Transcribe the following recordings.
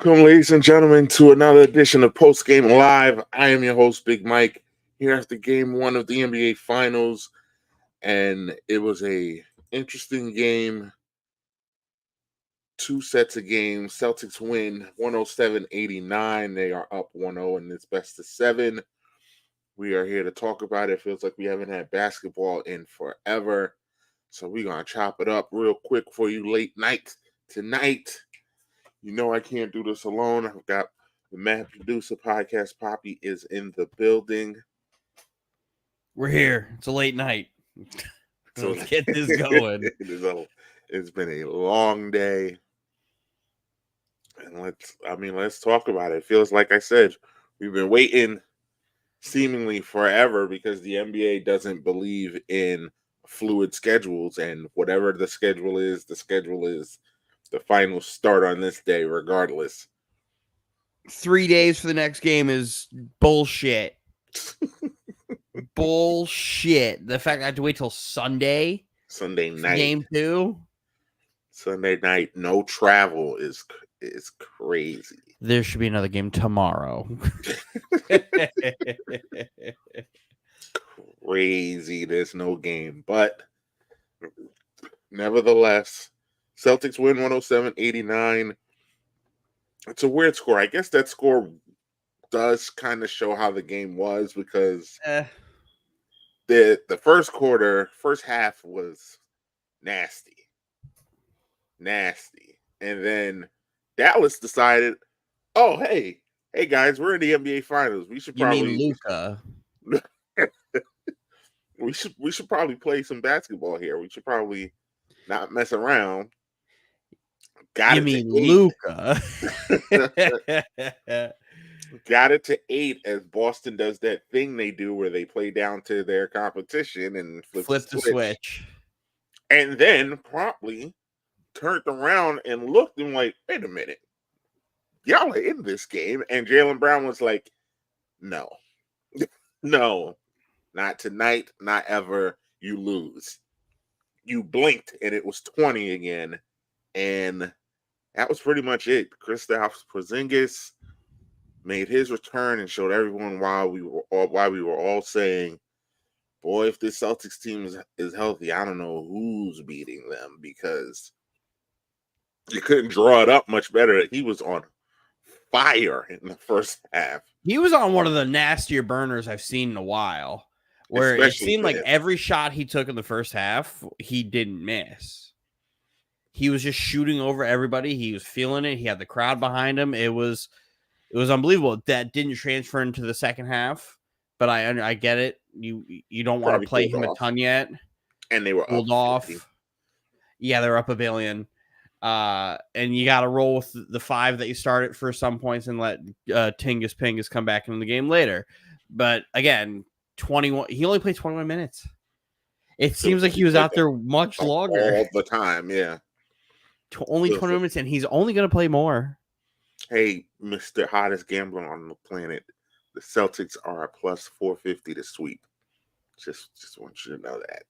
Welcome, ladies and gentlemen, to another edition of Post Game Live. I am your host, Big Mike, here after Game 1 of the NBA Finals, and it was a interesting game. Two sets of games. Celtics win 107-89. They are up 1-0 in this best of 7. We are here to talk about it. It feels like we haven't had basketball in forever, so we're going to chop it up real quick for you late night tonight. You know I can't do this alone. I've got the Mad Producer Podcast. Poppy is in the building. We're here. It's a late night. So let's get this going. It's been a long day. And let's talk about it. It feels like I said, we've been waiting seemingly forever because the NBA doesn't believe in fluid schedules, and whatever the schedule is, the schedule is. The finals start on this day regardless. 3 days for the next game is bullshit. Bullshit. The fact I have to wait till Sunday night. Game 2. Sunday night, no travel is crazy. There should be another game tomorrow. Crazy, there's no game. But nevertheless, Celtics win 107-89. It's a weird score. I guess that score does kind of show how the game was because the first half was nasty. And then Dallas decided, oh, hey guys, we're in the NBA Finals. We should probably Luka. we should probably play some basketball here. We should probably not mess around. Luka? Got it to 8 as Boston does that thing they do where they play down to their competition and flip the switch. And then promptly turned around and looked and like, wait a minute. Y'all are in this game. And Jaylen Brown was like, no, not tonight, not ever. You lose. You blinked and it was 20 again. And that was pretty much it. Kristaps Porzingis made his return and showed everyone why we were all saying, boy, if this Celtics team is healthy, I don't know who's beating them, because you couldn't draw it up much better. He was on fire in the first half. He was on one of the nastier burners I've seen in a while, where it seemed like every shot he took in the first half, he didn't miss. He was just shooting over everybody. He was feeling it. He had the crowd behind him. It was unbelievable. That didn't transfer into the second half, but I get it. You don't want to play him a ton yet. And they were pulled off. 50. Yeah, they're up a billion. And you got to roll with the 5 that you started for some points and let Tingus Pingus come back into the game later. But again, 21. He only played 21 minutes. It seems like he was out there much longer. All the time, yeah. Only 20 minutes, and he's only going to play more. Hey, Mr. Hottest Gambler on the planet, the Celtics are a plus 450 to sweep. Just want you to know that.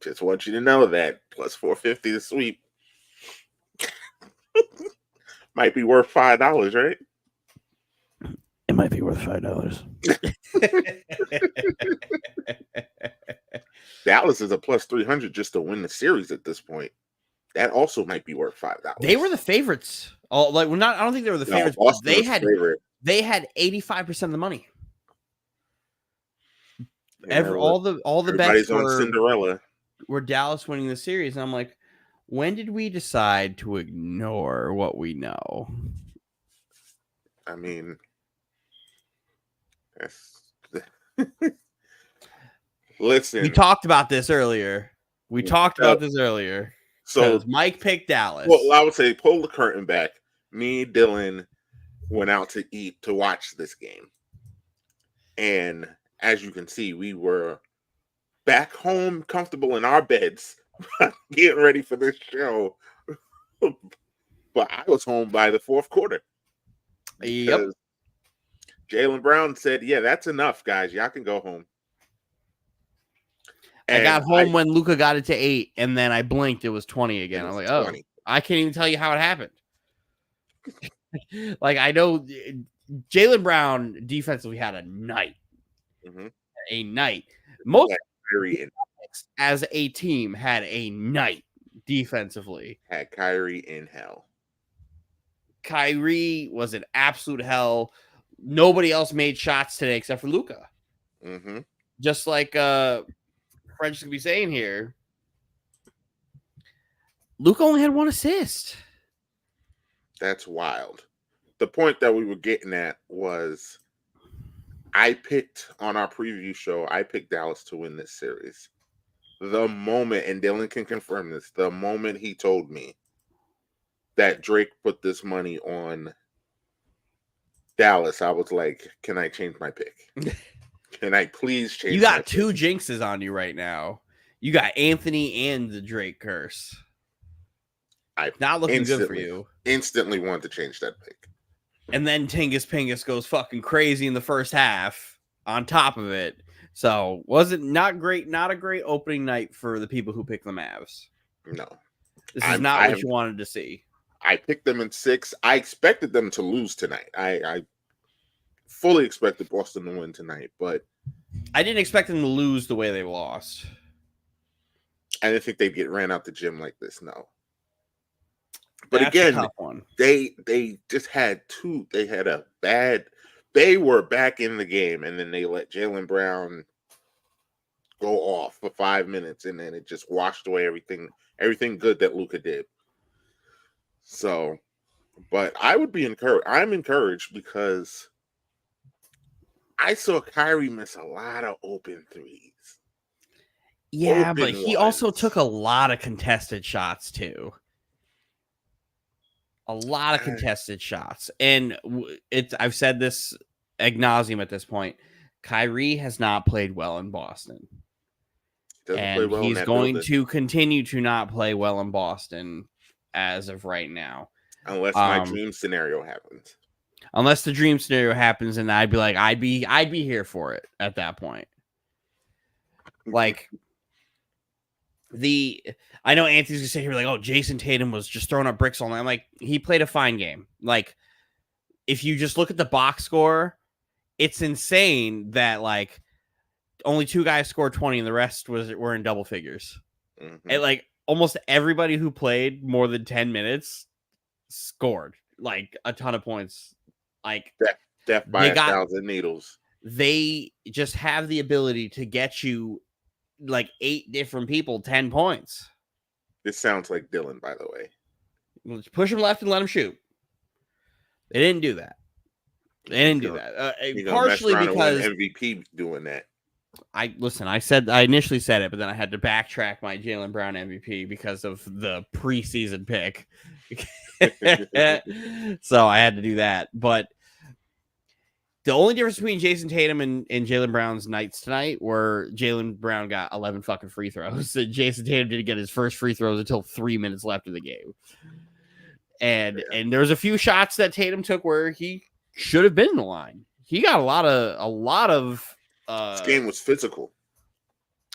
Just want you to know that. Plus 450 to sweep. Might be worth $5, right? It might be worth $5. Dallas is a plus 300 just to win the series at this point. That also might be worth $5. They were the favorites. I don't think they were the favorites. They had 85% of the money. All the bets on Cinderella were Dallas winning the series, and I'm like, when did we decide to ignore what we know? I mean, listen. We talked about this earlier. So Mike picked Dallas. Well, I would say pull the curtain back. Me and Dylan went out to eat to watch this game. And as you can see, we were back home comfortable in our beds getting ready for this show. But I was home by the fourth quarter. Yep. Jaylen Brown said, yeah, that's enough, guys. Y'all can go home. And I got home when Luka got it to 8, and then I blinked. It was 20 again. I was like, 20. I can't even tell you how it happened. Like, I know Jaylen Brown defensively had a night. Mm-hmm. A night. Most Kyrie as a team had a night defensively. had Kyrie in hell. Kyrie was an absolute hell. Nobody else made shots today except for Luka. Mm-hmm. Just like French could be saying here, Luka only had 1 assist. That's wild. The point that we were getting at was I picked on our preview show, I picked Dallas to win this series. The moment, and Dylan can confirm this, the moment he told me that Drake put this money on Dallas, I was like, can I change my pick? Can I please change You got my 2 pick? jinxes on you right now. You got Anthony and the Drake curse. Not looking good for you. Instantly wanted to change that pick. And then Tingus Pingus goes fucking crazy in the first half on top of it. So wasn't not great, not a great opening night for the people who picked the Mavs. No. This is not what you wanted to see. I picked them in 6. I expected them to lose tonight. I fully expected Boston to win tonight, but I didn't expect them to lose the way they lost. I didn't think they'd get ran out the gym like this. No. But That's again, a tough one. they just had they were back in the game, and then they let Jaylen Brown go off for 5 minutes, and then it just washed away everything good that Luka did. So, but I would be encouraged. I'm encouraged because I saw Kyrie miss a lot of open threes. Yeah, but he also took a lot of contested shots too. A lot of contested shots. And I've said this ad nauseum at this point. Kyrie has not played well in Boston. And he's going to continue to not play well in Boston as of right now. Unless my dream scenario happens. Unless the dream scenario happens, and I'd be like, I'd be here for it at that point. Like, I know Anthony's gonna say here like, oh, Jason Tatum was just throwing up bricks all night. I'm like, he played a fine game. Like, if you just look at the box score, it's insane that like only 2 guys scored 20 and the rest were in double figures. Mm-hmm. And like almost everybody who played more than 10 minutes scored like a ton of points. Like death by 1,000 needles. They just have the ability to get you like 8 different people 10 points. This sounds like Dylan, by the way. Let's push him left and let him shoot. They didn't do that. Partially because MVP doing that. I initially said it, but then I had to backtrack my Jaylen Brown MVP because of the preseason pick. So I had to do that. But the only difference between Jason Tatum and Jaylen Brown's nights tonight were Jaylen Brown got 11 fucking free throws. So Jason Tatum didn't get his first free throws until 3 minutes left in the game. And there was a few shots that Tatum took where he should have been in the line. He got a lot of this game was physical.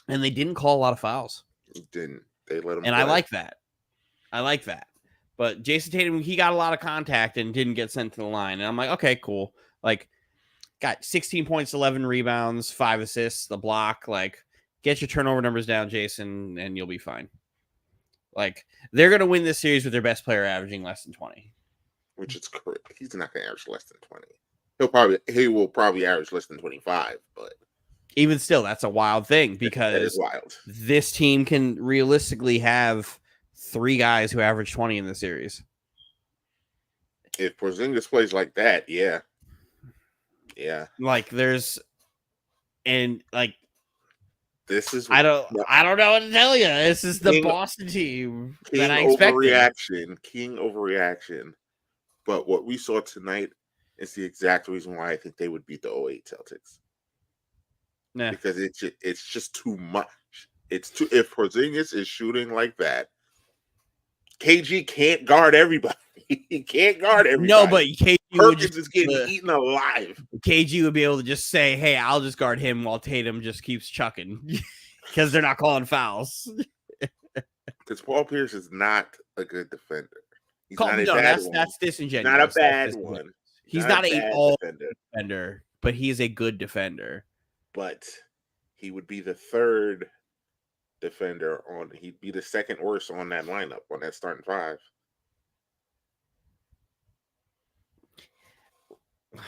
And they didn't call a lot of fouls. They let him and play. I like that. But Jason Tatum, he got a lot of contact and didn't get sent to the line. And I'm like, okay, cool. Like, got 16 points, 11 rebounds, 5 assists, the block. Like, get your turnover numbers down, Jason, and you'll be fine. Like, they're going to win this series with their best player averaging less than 20. Which is correct. He's not going to average less than 20. He will probably average less than 25, but even still, that's a wild thing because that is wild. This team can realistically have 3 guys who average 20 in the series. If Porzingis plays like that, yeah. Like this is I don't know what to tell you. This is the Boston team that I expected. King overreaction. But what we saw tonight is the exact reason why I think they would beat the 08 Celtics. Nah. Because it's just too much. If Porzingis is shooting like that, KG can't guard everybody. He can't guard everybody. No, but KG Perkins is getting eaten alive. KG would be able to just say, hey, I'll just guard him while Tatum just keeps chucking because they're not calling fouls. Because Paul Pierce is not a good defender. He's not a bad one. That's disingenuous. Not a bad one. He's not a all defender, but he is a good defender. But he would be the third defender on. He'd be the second worst on that lineup, on that starting five.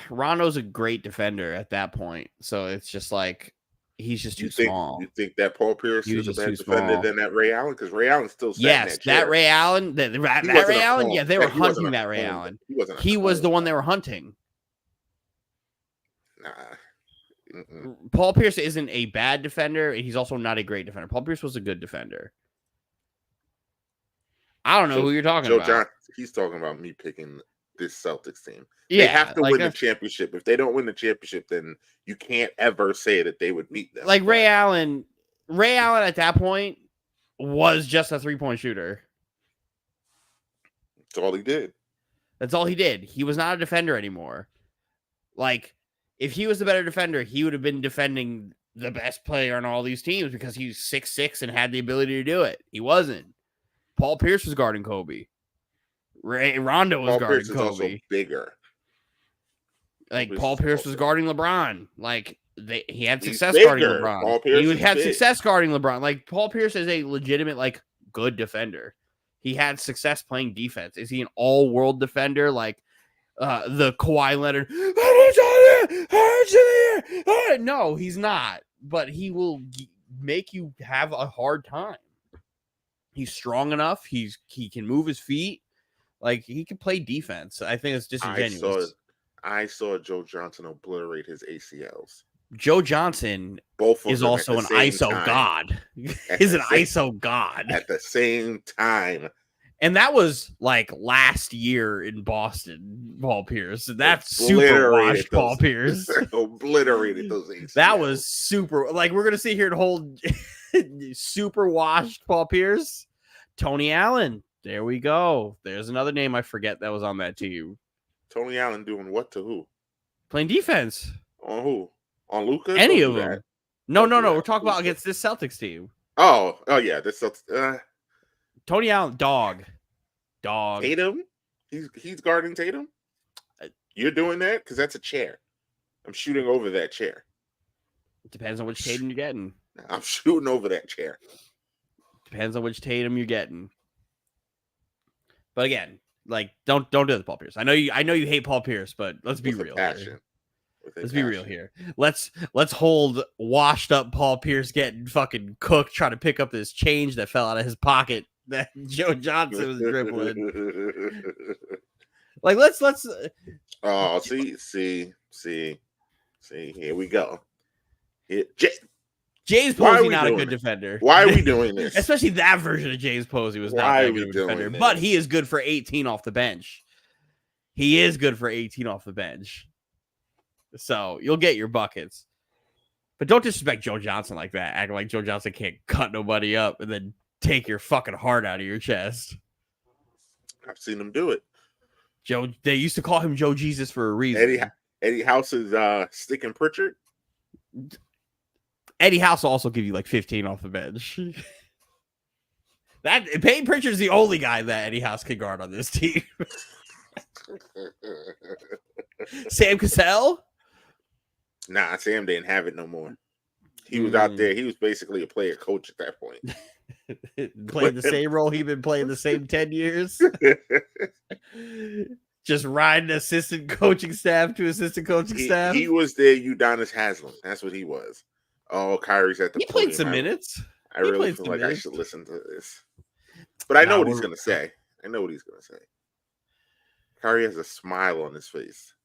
Rondo's a great defender at that point, so it's just like he's just too small. You think that Paul Pierce is a better defender than that Ray Allen? Because Ray Allen still sat in that chair. That Ray Allen, that Ray Allen, yeah, they were hunting that Ray Allen. He was the one they were hunting. Nah. Paul Pierce isn't a bad defender, and he's also not a great defender. Paul Pierce was a good defender. I don't know who you're talking about. John, he's talking about me picking this Celtics team. They have to win the championship. If they don't win the championship, then you can't ever say that they would beat them. Like Ray Allen at that point was just a 3-point shooter. That's all he did. That's all he did. He was not a defender anymore. Like, if he was the better defender, he would have been defending the best player on all these teams because he's 6'6" and had the ability to do it. He wasn't. Paul Pierce was guarding Kobe. Rondo was guarding Kobe. Also bigger. Like Paul Pierce was guarding LeBron. Like he had success guarding LeBron. He had success guarding LeBron. Like Paul Pierce is a legitimate, like, good defender. He had success playing defense. Is he an all-world defender? Like the Kawhi Leonard? No, he's not. But he will make you have a hard time. He's strong enough. He can move his feet. Like, he can play defense. I think it's disingenuous. I saw Joe Johnson obliterate his ACLs. Joe Johnson is also an ISO god. He's an ISO god. At the same time. And that was like last year in Boston, Paul Pierce. That's super washed Paul Pierce. Obliterated those ACLs. That was super. Like, we're going to sit here and hold super washed Paul Pierce. Tony Allen. There we go. There's another name I forget that was on that team. Tony Allen doing what to who? Playing defense. On who? On Luka? Any of them. No. We're talking about against this Celtics team. Oh yeah. This Celtics. Tony Allen, dog. Tatum? He's guarding Tatum? You're doing that? Because that's a chair. I'm shooting over that chair. Depends on which Tatum you're getting. I'm shooting over that chair. Depends on which Tatum you're getting. But again, like, don't do this, Paul Pierce. I know you hate Paul Pierce, but let's be real here. Let's be real here. Let's hold washed up Paul Pierce getting fucking cooked, trying to pick up this change that fell out of his pocket that Joe Johnson was dribbling. Like, let's. Oh, see. Here we go. James Posey not a good defender. Why are we doing this? Especially that version of James Posey was not that good of a defender. But he is good for 18 off the bench. So you'll get your buckets. But don't disrespect Joe Johnson like that. Acting like Joe Johnson can't cut nobody up and then take your fucking heart out of your chest. I've seen him do it. They used to call him Joe Jesus for a reason. Eddie House's Stick and Pritchard. Eddie House will also give you like 15 off the bench. Peyton Pritchard's the only guy that Eddie House can guard on this team. Sam Cassell? Nah, Sam didn't have it no more. He was out there. He was basically a player coach at that point. Playing the same role he'd been playing the same 10 years. Just riding assistant coaching staff to assistant coaching staff. He was there, Udonis Haslem. That's what he was. Oh, Kyrie's at the He played some minutes. I really feel like I should listen to this. But I know what he's going to say. Kyrie has a smile on his face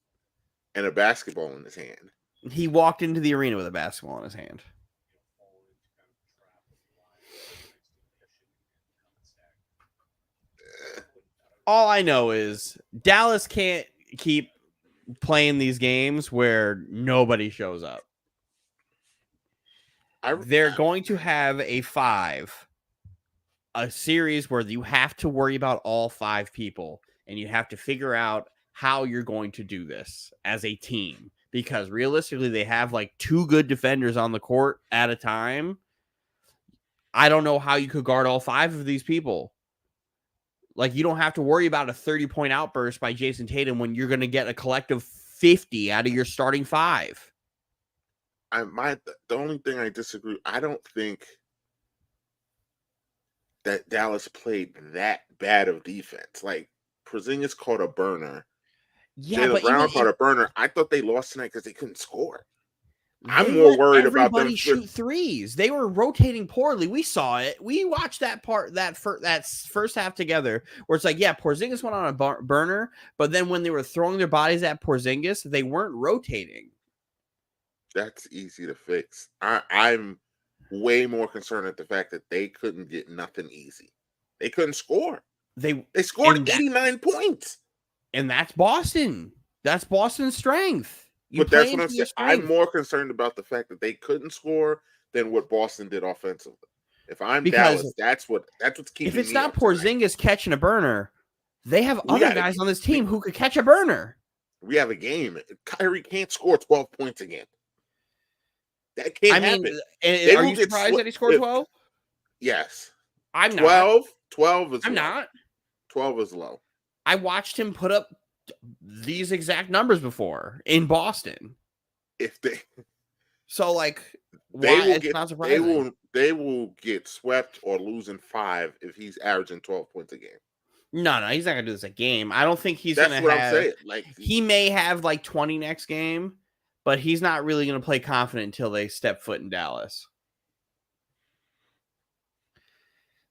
and a basketball in his hand. He walked into the arena with a basketball in his hand. All I know is Dallas can't keep playing these games where nobody shows up. They're going to have a series where you have to worry about all 5 people, and you have to figure out how you're going to do this as a team. Because realistically, they have like 2 good defenders on the court at a time. I don't know how you could guard all 5 of these people. Like, you don't have to worry about a 30-point outburst by Jason Tatum when you're going to get a collective 50 out of your starting 5. The only thing I disagree, I don't think that Dallas played that bad of defense. Like, Porzingis caught a burner. Yeah, Jaylen but Brown even caught a burner. I thought they lost tonight because they couldn't score. I'm they more let worried about them everybody shoot threes. They were rotating poorly. We saw it. We watched that first half together, where it's like, yeah, Porzingis went on a burner, but then when they were throwing their bodies at Porzingis, they weren't rotating. That's easy to fix. I'm way more concerned at the fact that they couldn't get nothing easy. They couldn't score. They scored 89 points. And that's Boston. That's Boston's strength. But that's what I'm saying. I'm more concerned about the fact that they couldn't score than what Boston did offensively. If I'm Dallas, that's what's keeping me. If it's not Porzingis catching a burner, they have other guys on this team who could catch a burner. We have a game. Kyrie can't score 12 points again. That can't happen. Are you surprised that he scored 12? Yes. I'm 12, not. 12 is I'm low. not. 12 is low. I watched him put up these exact numbers before in Boston. So, like, they will get swept or losing 5 if he's averaging 12 points a game. No, he's not gonna do this a game. I don't think he's gonna have. That's what I'm saying. Like, he may have like 20 next game, but he's not really gonna play confident until they step foot in Dallas.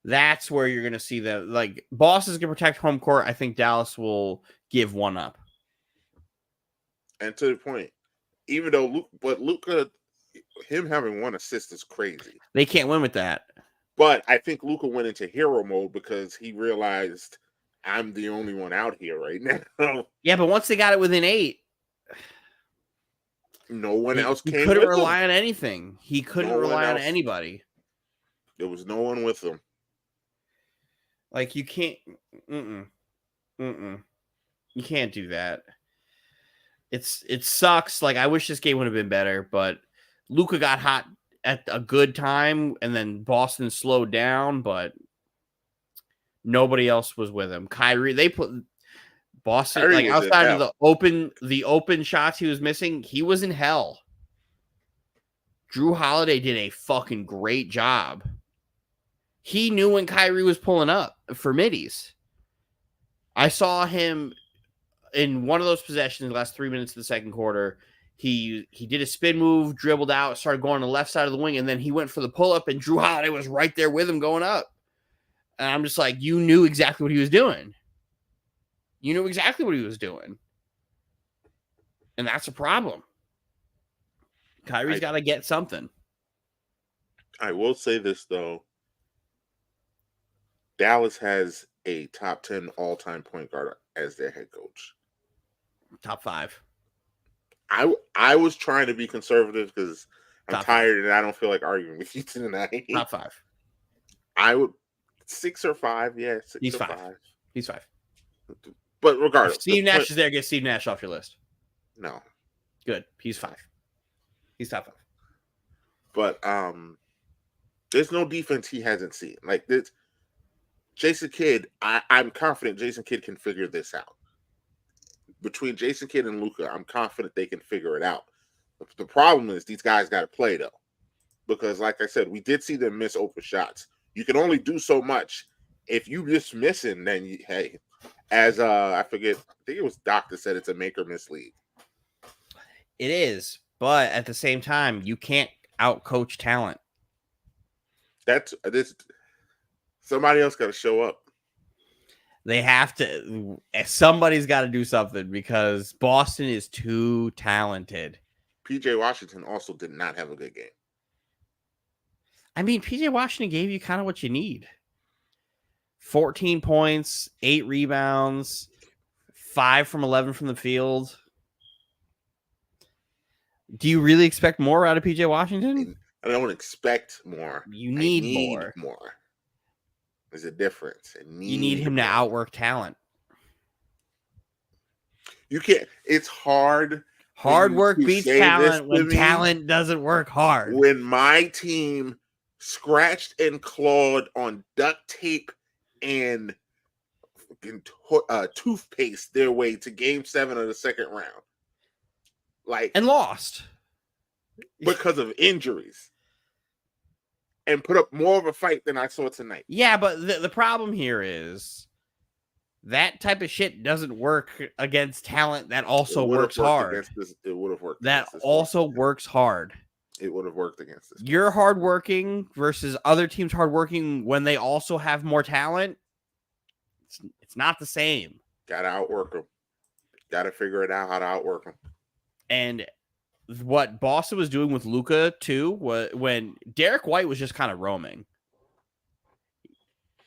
That's where you're gonna see that. Like, Boston's gonna protect home court. I think Dallas will give one up. And to the point, even though Luka, him having 1 assist is crazy. They can't win with that. But I think Luka went into hero mode because he realized I'm the only one out here right now. Yeah, but once they got it within 8, no one else came. He couldn't rely on anything. He couldn't rely on anybody. There was no one with him. Like, you can't. You can't do that. It sucks. Like, I wish this game would have been better, but Luka got hot at a good time, and then Boston slowed down, but nobody else was with him. Kyrie, they put Boston, Kyrie, like, outside of the open shots he was missing, he was in hell. Drew Holiday did a fucking great job. He knew when Kyrie was pulling up for middies. I saw him in one of those possessions, the last 3 minutes of the second quarter. He did a spin move, dribbled out, started going to the left side of the wing, and then he went for the pull-up, and Drew Holiday was right there with him going up. And I'm just like, you knew exactly what he was doing. You knew exactly what he was doing. And that's a problem. Kyrie's got to get something. I will say this, though. Dallas has a top 10 all-time point guard as their head coach. Top 5. I was trying to be conservative because I'm tired and I don't feel like arguing with you tonight. Top 5. I would 6 or 5, yeah. He's 5. He's 5. But regardless, if Steve Nash is there, get Steve Nash off your list. No. Good. He's 5. He's top 5. But there's no defense he hasn't seen. Like this, Jason Kidd, I'm confident Jason Kidd can figure this out. Between Jason Kidd and Luka, I'm confident they can figure it out. The problem is these guys got to play, though. Because, like I said, we did see them miss open shots. You can only do so much. If you just missing, then, hey, as I think it was Doc that said it's a make or miss league. It is. But at the same time, you can't out-coach talent. Somebody else got to show up. They have to. Somebody's got to do something because Boston is too talented. PJ Washington also did not have a good game. I mean, PJ Washington gave you kind of what you need. 14 points, 8 rebounds, 5 from 11 from the field. Do you really expect more out of PJ Washington? I don't expect more. You need more. There's a difference. You need him to outwork talent. You can't. It's hard. Hard work beats talent when talent doesn't work hard. When my team scratched and clawed on duct tape and toothpaste their way to Game 7 of the second round, and lost because of injuries, and put up more of a fight than I saw tonight. Yeah, but the problem here is that type of shit doesn't work against talent that also works hard. It would have worked. That also works hard. It would have worked against this. You're hardworking versus other teams hardworking when they also have more talent. It's not the same. Got to outwork them. Got to figure it out how to outwork them. And what Boston was doing with Luka too, was when Derek White was just kind of roaming.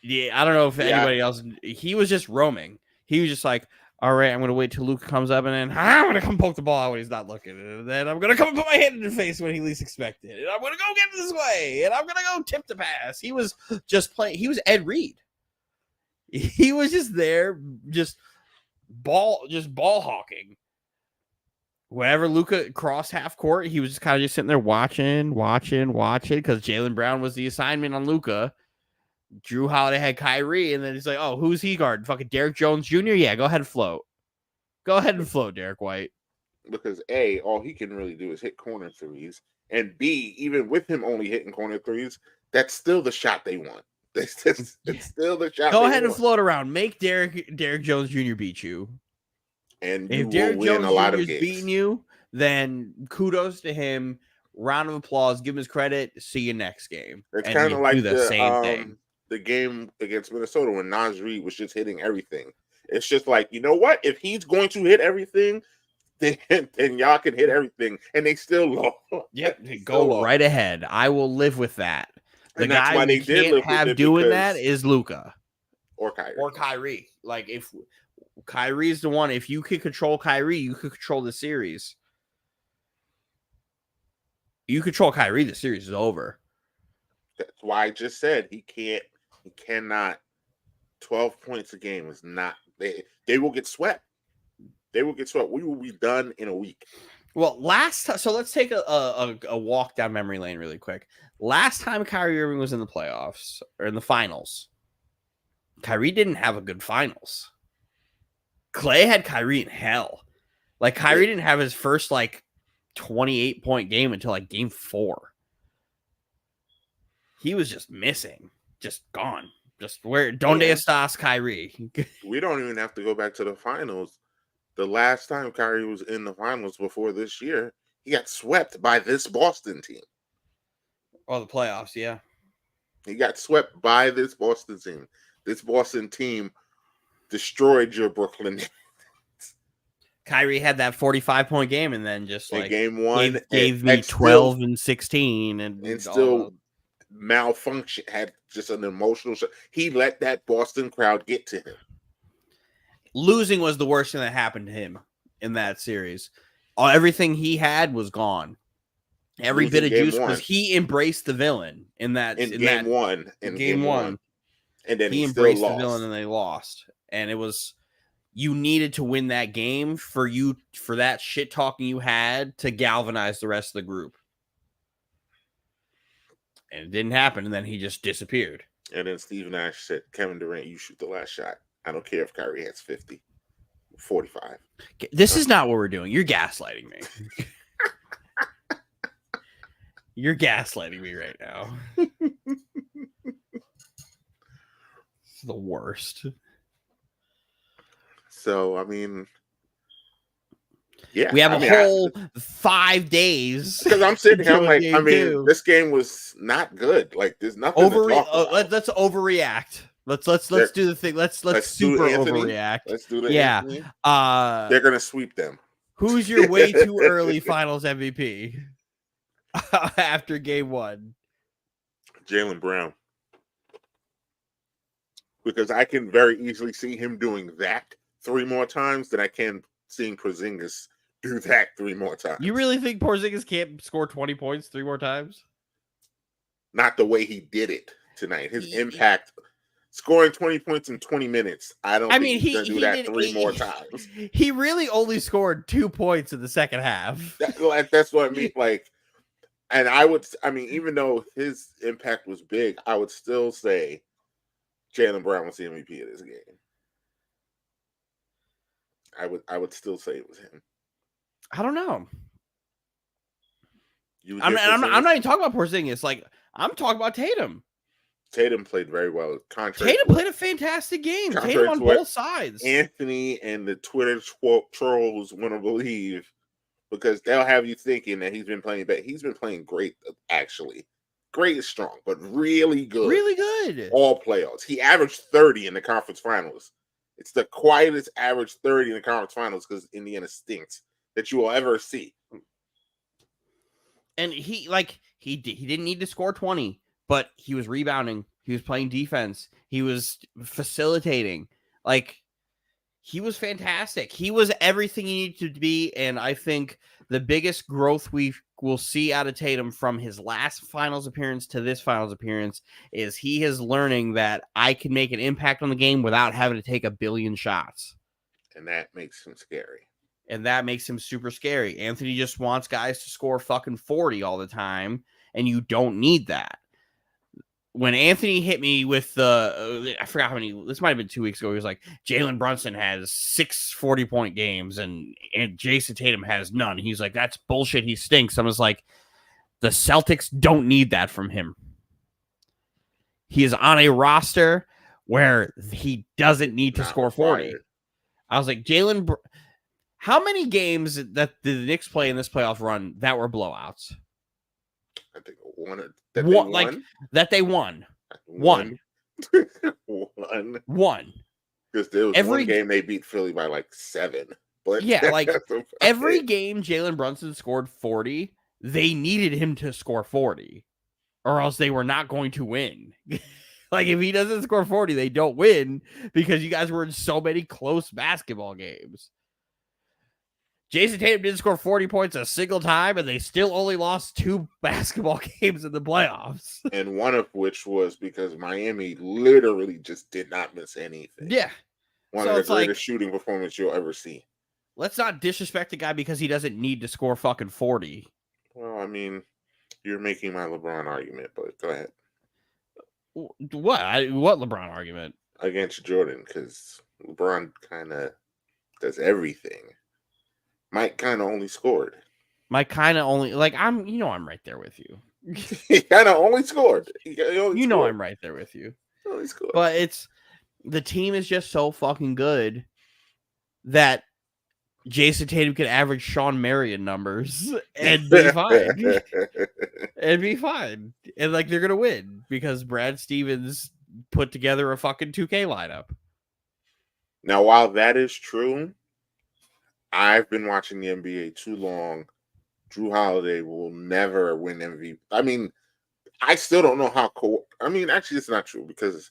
Yeah, I don't know if anybody else. He was just roaming. He was just like, all right, I'm going to wait till Luka comes up, and then I'm going to come poke the ball out when he's not looking. And then I'm going to come and put my hand in his face when he least expected it. And I'm going to go get it this way. And I'm going to go tip the pass. He was just playing. He was Ed Reed. He was just there, just ball hawking. Whenever Luka crossed half court, he was just kind of just sitting there watching, because Jaylen Brown was the assignment on Luka. Drew Holiday had Kyrie, and then he's like, oh, who's he guarding? Fucking Derek Jones Jr.? Yeah, go ahead and float. Go ahead and float, Derek White. Because A, all he can really do is hit corner threes. And B, even with him only hitting corner threes, that's still the shot they want. It's still the shot. Go ahead and float around. Make Derek Jones Jr. beat you. And if Derek Jones Jr. is beating you, then kudos to him. Round of applause. Give him his credit. See you next game. It's kind of like the same thing. The game against Minnesota when Naz Reid was just hitting everything. It's just like, you know what? If he's going to hit everything, then y'all can hit everything. And they still lost. Yep, go right ahead. I will live with that. The guy we can't have doing that is Luka. Or Kyrie. Like, if Kyrie's the one, if you could control Kyrie, you could control the series. You control Kyrie, the series is over. That's why I just said he cannot. 12 points a game is not. They will get swept. They will get swept. We will be done in a week. Well, so let's take a walk down memory lane really quick. Last time Kyrie Irving was in the playoffs or in the finals, Kyrie didn't have a good finals. Clay had Kyrie in hell. Like, Kyrie didn't have his first 28-point game until game 4. He was just missing, just gone. Just where donde estás, Kyrie? We don't even have to go back to the finals. The last time Kyrie was in the finals before this year, he got swept by this Boston team. Oh, the playoffs, yeah. He got swept by this Boston team. This Boston team destroyed your Brooklyn Nets. Kyrie had that 45-point game, and then just game 1 gave me 12 and 16, and still malfunction. Had just an emotional show. He let that Boston crowd get to him. Losing was the worst thing that happened to him in that series. Everything he had was gone. Every bit of juice was. He embraced the villain in game one. And then he embraced the villain, and they lost. And it was, you needed to win that game for that shit talking you had to galvanize the rest of the group. And it didn't happen, and then he just disappeared. And then Steve Nash said, Kevin Durant, you shoot the last shot. I don't care if Kyrie has 50, 45. This is not what we're doing. You're gaslighting me. You're gaslighting me right now. It's the worst. So, I mean, yeah. We have a whole 5 days. Because I'm sitting here, I'm like, this game was not good. Like, there's nothing to talk about. Let's overreact. Let's do the thing. Let's super overreact. Let's do the Anthony. They're gonna sweep them. Who's your way too early Finals MVP after game 1? Jaylen Brown, because I can very easily see him doing that 3 more times than I can seeing Porzingis do that 3 more times. You really think Porzingis can't score 20 points 3 more times? Not the way he did it tonight. His impact. Scoring 20 points in 20 minutes. I don't think he's going to do that 3 more times. He really only scored 2 points in the second half. That's what I mean. Even though his impact was big, I would still say Jaylen Brown was the MVP of this game. I would still say it was him. I don't know. I'm not even talking about Porzingis. Like, I'm talking about Tatum. Tatum played very well. Tatum played a fantastic game. Tatum on both sides. Anthony and the Twitter trolls want to believe, because they'll have you thinking that he's been playing bad. He's been playing great, actually. Great is strong, but really good. Really good. All playoffs. He averaged 30 in the conference finals. It's the quietest average 30 in the conference finals because Indiana stinks that you will ever see. And he didn't need to score 20, but he was rebounding. He was playing defense. He was facilitating. Like, he was fantastic. He was everything he needed to be. And I think the biggest growth we will see out of Tatum from his last finals appearance to this finals appearance is he is learning that I can make an impact on the game without having to take a billion shots. And that makes him scary. And that makes him super scary. Anthony just wants guys to score fucking 40 all the time, and you don't need that. When Anthony hit me with I forgot how many, this might have been 2 weeks ago, he was like, Jalen Brunson has 6 40-point games, and Jason Tatum has none. He's like, that's bullshit. He stinks. I was like, the Celtics don't need that from him. He is on a roster where he doesn't need to score 40. I was like, how many games that the Knicks play in this playoff run that were blowouts? I think that they won. One. Because there was one game they beat Philly by like 7. But yeah, like every game Jalen Brunson scored 40, they needed him to score 40, or else they were not going to win. Like, if he doesn't score 40, they don't win because you guys were in so many close basketball games. Jason Tatum didn't score 40 points a single time, and they still only lost 2 basketball games in the playoffs. And one of which was because Miami literally just did not miss anything. Yeah. One of the greatest shooting performances you'll ever see. Let's not disrespect the guy because he doesn't need to score fucking 40. Well, I mean, you're making my LeBron argument, but go ahead. What LeBron argument? Against Jordan, because LeBron kind of does everything. Mike kind of only scored. I'm right there with you. He kind of only scored. I'm right there with you. Only scored. But the team is just so fucking good that Jason Tatum could average Sean Marion numbers and be fine. And like, they're gonna win because Brad Stevens put together a fucking 2K lineup. Now, while that is true, I've been watching the NBA too long. Drew Holiday will never win MVP. I mean, I still don't know how actually, it's not true because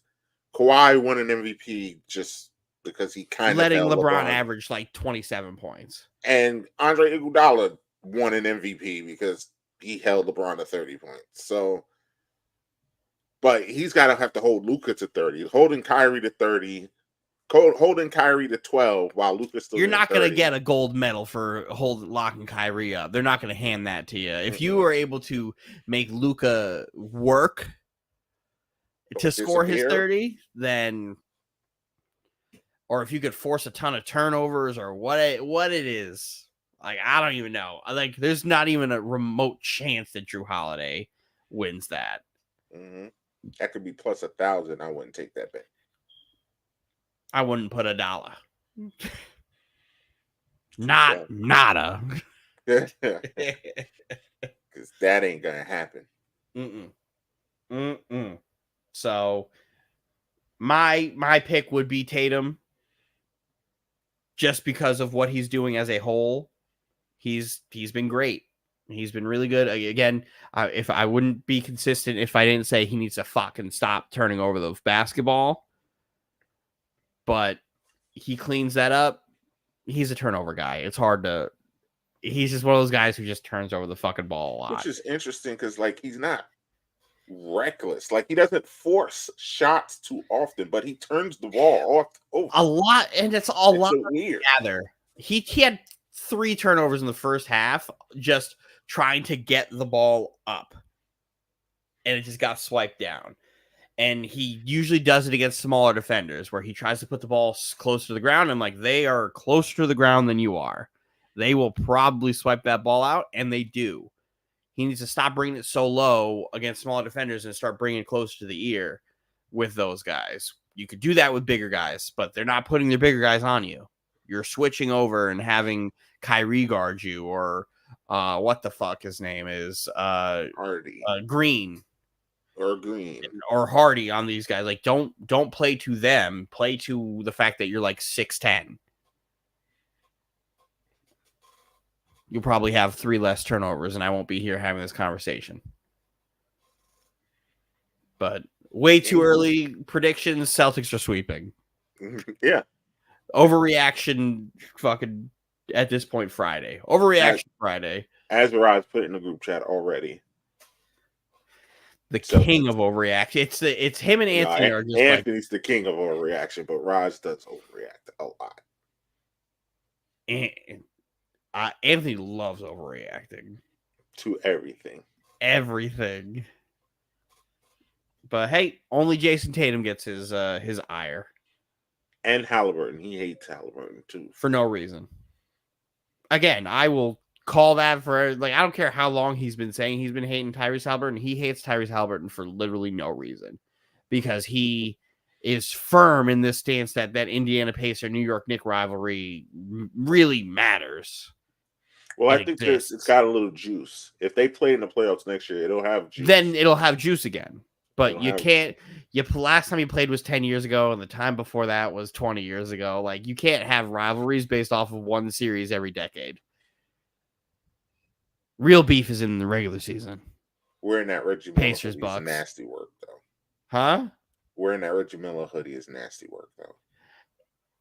Kawhi won an MVP just because he kind of letting LeBron average like 27 points. And Andre Iguodala won an MVP because he held LeBron to 30 points. So, but he's got to have to hold Luka to 30, holding Kyrie to 30. Holding Kyrie to 12 while Luka's still. You're not going to get a gold medal for locking Kyrie up. They're not going to hand that to you. If you were able to make Luka work to score his 30, then, or if you could force a ton of turnovers or what it is, like, I don't even know. Like, there's not even a remote chance that Drew Holiday wins that. Mm-hmm. That could be plus 1,000. I wouldn't take that bet. I wouldn't put $1. Nada. Because that ain't gonna happen. So my pick would be Tatum, just because of what he's doing as a whole. He's been great. He's been really good. Again, if I wouldn't be consistent if I didn't say he needs to fucking stop turning over the basketball. But he cleans that up. He's a turnover guy. It's hard to. He's just one of those guys who just turns over the fucking ball a lot. Which is interesting because, like, he's not reckless. Like, he doesn't force shots too often, but he turns the ball off a lot, and it's a lot weird. Together. He had 3 turnovers in the first half, just trying to get the ball up, and it just got swiped down. And he usually does it against smaller defenders where he tries to put the ball closer to the ground. And like, they are closer to the ground than you are. They will probably swipe that ball out, and they do. He needs to stop bringing it so low against smaller defenders and start bringing it closer to the ear with those guys. You could do that with bigger guys, but they're not putting their bigger guys on you. You're switching over and having Kyrie guard you, or what the fuck his name is, Hardy, Green or or Hardy on these guys. Like, don't play to them. Play to the fact that you're like 6'10". You'll probably have 3 less turnovers, and I won't be here having this conversation. But way too early predictions. Celtics are sweeping. Yeah. Overreaction fucking at this point Friday. Overreaction Friday. As Raj put in the group chat already. The king of overreaction. It's him and Anthony are just Anthony's the king of overreaction, but Raj does overreact a lot. And Anthony loves overreacting to everything. Everything. But hey, only Jason Tatum gets his ire. And Halliburton. He hates Halliburton too. For no reason. Again, I will call that for, like, I don't care how long he's been saying he's been hating Tyrese Halliburton. He hates Tyrese Halliburton for literally no reason. Because he is firm in this stance that Indiana Pacer New York Knicks rivalry really matters. Well, I think it's got a little juice. If they play in the playoffs next year, it'll have juice. Then it'll have juice again. But you can't. Last time you played was 10 years ago, and the time before that was 20 years ago. Like, you can't have rivalries based off of one series every decade. Real beef is in the regular season. Wearing that Reggie Miller Pacers hoodie Bucks. is nasty work, though. Huh? Wearing that Reggie Miller hoodie is nasty work, though.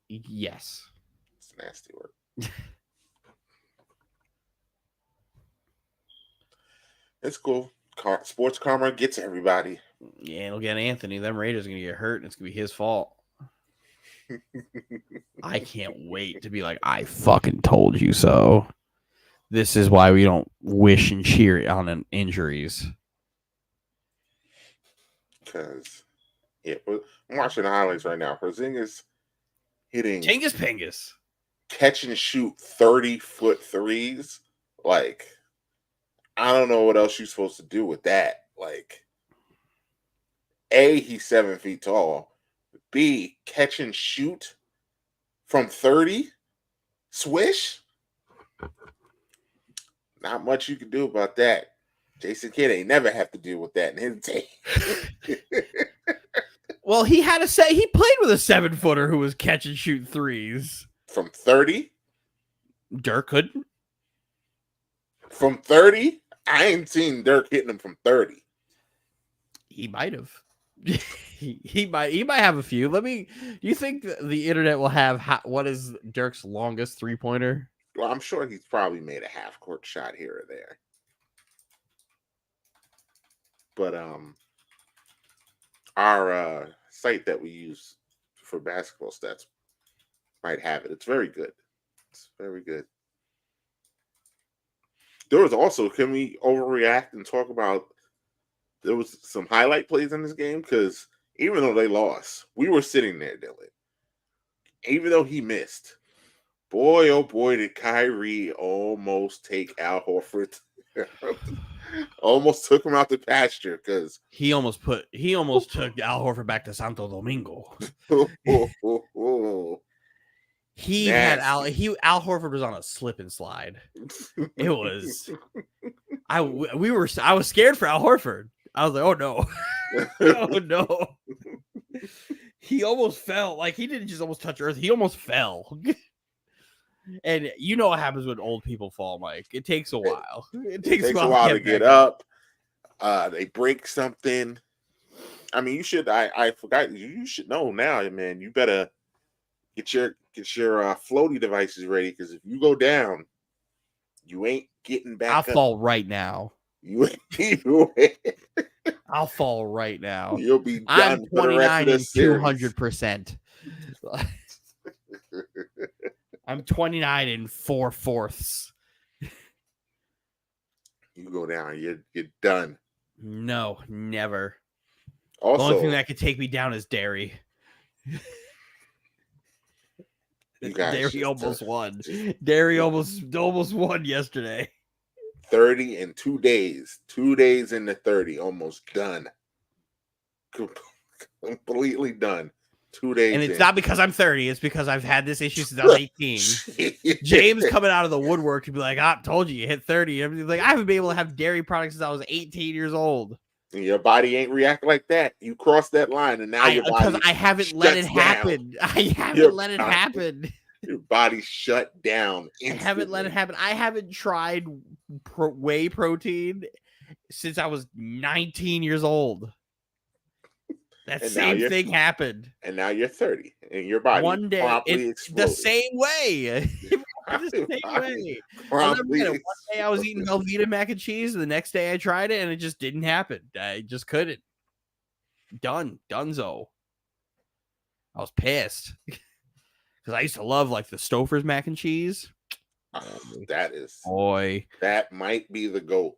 Yes. It's nasty work. It's cool. Sports karma gets everybody. Yeah, it'll get Anthony. Them Raiders are going to get hurt, and it's going to be his fault. I can't wait to be like, I fucking told you so. This is why we don't wish and cheer on injuries. Because, yeah, I'm watching the highlights right now. Porzingis hitting... Chingus Pingus. Catch and shoot 30-foot threes. Like... I don't know what else you're supposed to do with that. Like, A, he's 7 feet tall. B, catch and shoot from 30? Swish? Not much you can do about that. Jason Kidd ain't never have to deal with that in his team. Well, he played with a 7-footer who was catch and shoot threes. From 30? Dirk couldn't. From 30? I ain't seen Dirk hitting him from 30. He might have. he might have a few. Do you think the internet will have what is Dirk's longest 3-pointer? Well, I'm sure he's probably made a half-court shot here or there. But our site that we use for basketball stats might have it. It's very good. It's very good. There was also, can we overreact and talk about, there was some highlight plays in this game? Because even though they lost, we were sitting there, Dylan. Even though he missed, boy, oh boy, did Kyrie almost take Al Horford. Almost took him out the pasture because he almost took Al Horford back to Santo Domingo. Al Horford was on a slip and slide. It was I was scared for Al Horford. I was like, oh no. Oh no. He almost fell. Like, he didn't just almost touch earth, he almost fell. And you know what happens when old people fall, Mike. It takes a while. It takes a while to get up. They break something. I mean, you should. I forgot. You should know now, man. You better get your floaty devices ready, because if you go down, you ain't getting back. I'll fall right now. I'll fall right now. You'll be done. I'm 29 and 200%. I'm 29 and 4/4. You go down, you're done. No, never. Also, the only thing that could take me down is dairy. You guys Dairy almost won. Dairy almost won yesterday. 30 in 2 days. 2 days into 30, almost done. Completely done. 2 days And it's in. not because I'm 30. It's because I've had this issue since I was 18. James coming out of the woodwork to be like, I told you hit 30. I'm like, I haven't been able to have dairy products since I was 18 years old. And your body ain't react like that. You crossed that line, and now your body because I haven't let it happen. I haven't let it happen. Your body shut down instantly. I haven't let it happen. I haven't tried whey protein since I was 19 years old. That same thing happened. And now you're 30, and your body one day promptly exploded. The same way. The same way. One day I was eating Velveeta mac and cheese, and the next day I tried it, and it just didn't happen. I just couldn't. Dunzo. I was pissed because I used to love like the Stouffer's mac and cheese. That might be the GOAT.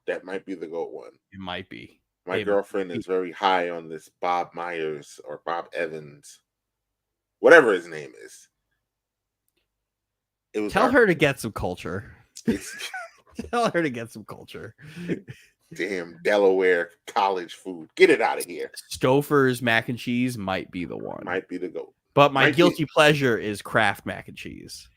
That might be the GOAT one. It might be. My girlfriend is very high on this Bob Myers or Bob Evans, whatever his name is. Tell her to get some culture. Tell her to get some culture. Damn Delaware college food. Get it out of here. Stouffer's mac and cheese might be the one. Might be the GOAT. But my guilty pleasure is Kraft mac and cheese.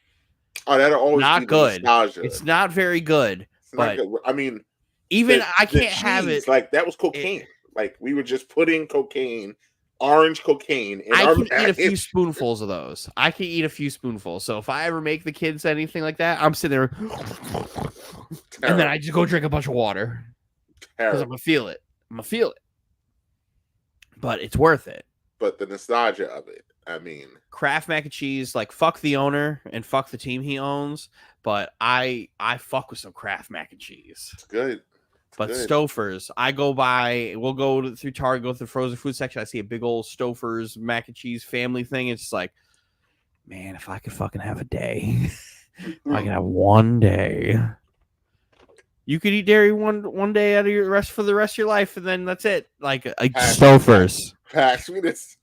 Oh, that'll always not be good. Nostalgia. It's not very good. But not good. I mean, even I can't have it. Like that was cocaine. Like we were just putting cocaine, orange cocaine. I can eat a few spoonfuls of those. I can eat a few spoonfuls. So if I ever make the kids anything like that, I'm sitting there, and then I just go drink a bunch of water because I'm gonna feel it. But it's worth it. But the nostalgia of it. I mean, Kraft mac and cheese, like fuck the owner and fuck the team he owns. But I fuck with some Kraft mac and cheese. It's good. But Stouffer's, we'll go through Target, go through the frozen food section. I see a big old Stouffer's mac and cheese family thing. It's like, man, if I could fucking have a day, if I could have one day. You could eat dairy one day out of your rest for the rest of your life, and then that's it. Like Stouffer's. Pass me this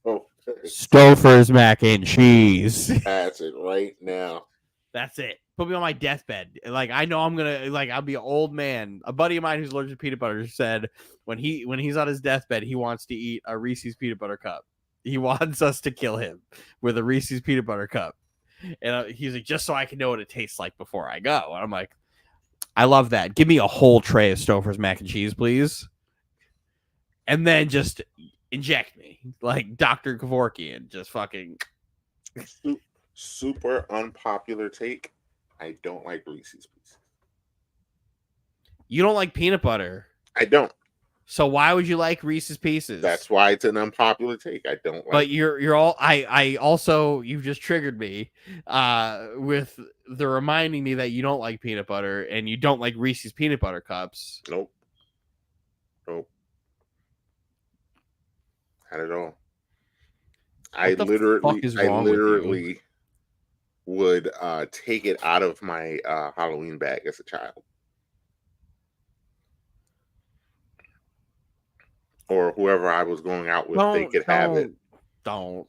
Stouffer's mac and cheese. Pass it right now. That's it. Put me on my deathbed. Like I know I'm gonna I'll be an old man. A buddy of mine who's allergic to peanut butter said when he's on his deathbed, he wants to eat a Reese's peanut butter cup. He wants us to kill him with a Reese's peanut butter cup. And he's like, just so I can know what it tastes like before I go. And I'm like, I love that. Give me a whole tray of Stouffer's mac and cheese, please. And then just inject me like Dr. Kevorkian. Just fucking super unpopular take. I don't like Reese's Pieces. You don't like peanut butter. I don't. So why would you like Reese's Pieces? That's why it's an unpopular take. I don't like. But you're all. I also you've just triggered me with the reminding me that you don't like peanut butter and you don't like Reese's peanut butter cups. Nope. Not at all. I literally would take it out of my Halloween bag as a child. Or whoever I was going out with, they could have it. Don't.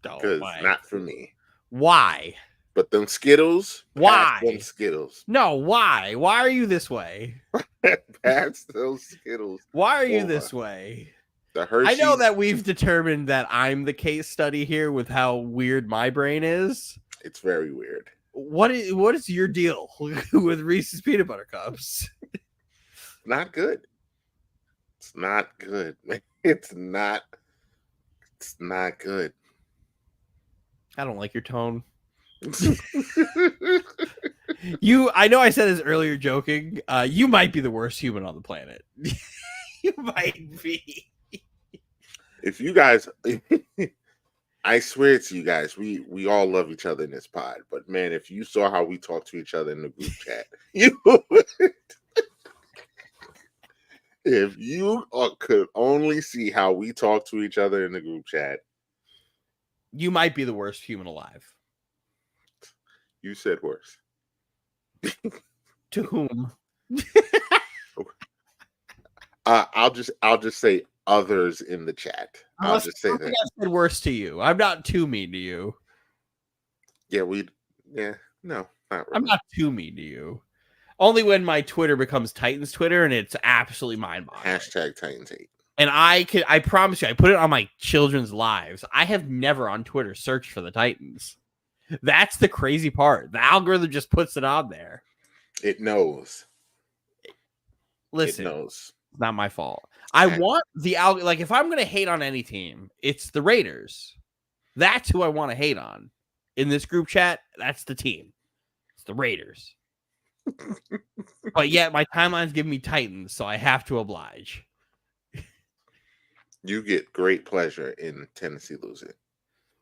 Because not for me. Why? But them Skittles. Why? Them Skittles. No, why? Why are you this way? Pass those Skittles. Why are you this way? The Hershey's. I know that we've determined that I'm the case study here with how weird my brain is. It's very weird. What is your deal with Reese's peanut butter cups? Not good. It's not good. It's not good. I don't like your tone. I know I said this earlier joking. You might be the worst human on the planet. You might be. If you guys I swear to you guys, we all love each other in this pod. But man, if you saw how we talk to each other in the group chat, you would. If you could only see how we talk to each other in the group chat, you might be the worst human alive. You said worse. To whom? I'll just say others in the chat. I'll just say that. I said worse to you. I'm not too mean to you. Yeah, no, not really. I'm not too mean to you. Only when my Twitter becomes Titans Twitter, and it's absolutely mind-boggling. Hashtag Titans hate. And I promise you, I put it on my children's lives. I have never on Twitter searched for the Titans. That's the crazy part. The algorithm just puts it on there. It knows. Listen, it knows. It's not my fault. I want the like if I'm going to hate on any team, it's the Raiders. That's who I want to hate on. In this group chat, that's the team. It's the Raiders. But yet my timeline's giving me Titans, so I have to oblige. You get great pleasure in Tennessee losing.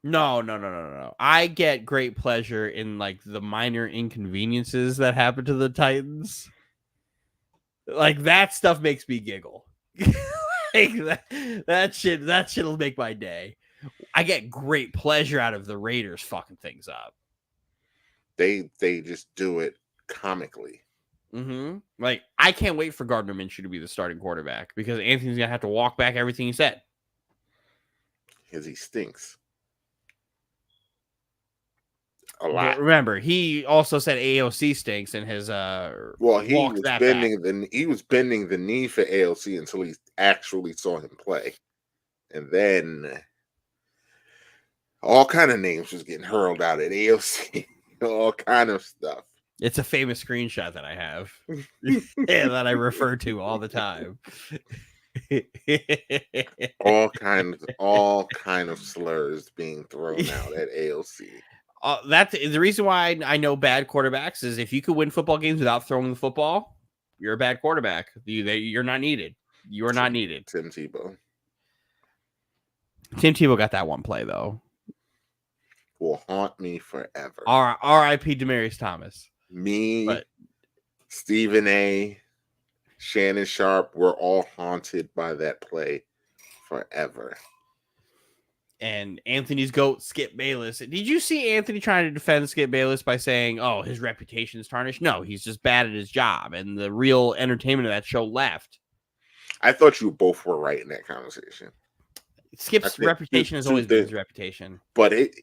No. I get great pleasure in like the minor inconveniences that happen to the Titans. Like that stuff makes me giggle. Like that shit'll make my day. I get great pleasure out of the Raiders fucking things up. They just do it comically. Mm-hmm. Like I can't wait for Gardner Minshew to be the starting quarterback because Anthony's gonna have to walk back everything he said. Because he stinks. A lot. But remember, he also said AOC stinks in his he was bending the knee for AOC until he actually saw him play. And then all kind of names was getting hurled out at AOC. All kind of stuff. It's a famous screenshot that I have that I refer to all the time. all kind of slurs being thrown out at AOC. That's the reason why I know bad quarterbacks is if you could win football games without throwing the football, you're a bad quarterback. You're not needed. You are not needed. Tim Tebow got that one play though. Will haunt me forever. R.I.P. Demaryius Thomas. Stephen A., Shannon Sharp were all haunted by that play forever. And Anthony's GOAT, Skip Bayless. Did you see Anthony trying to defend Skip Bayless by saying, oh, his reputation is tarnished? No, he's just bad at his job. And the real entertainment of that show left. I thought you both were right in that conversation. Skip's reputation has always been his reputation. But it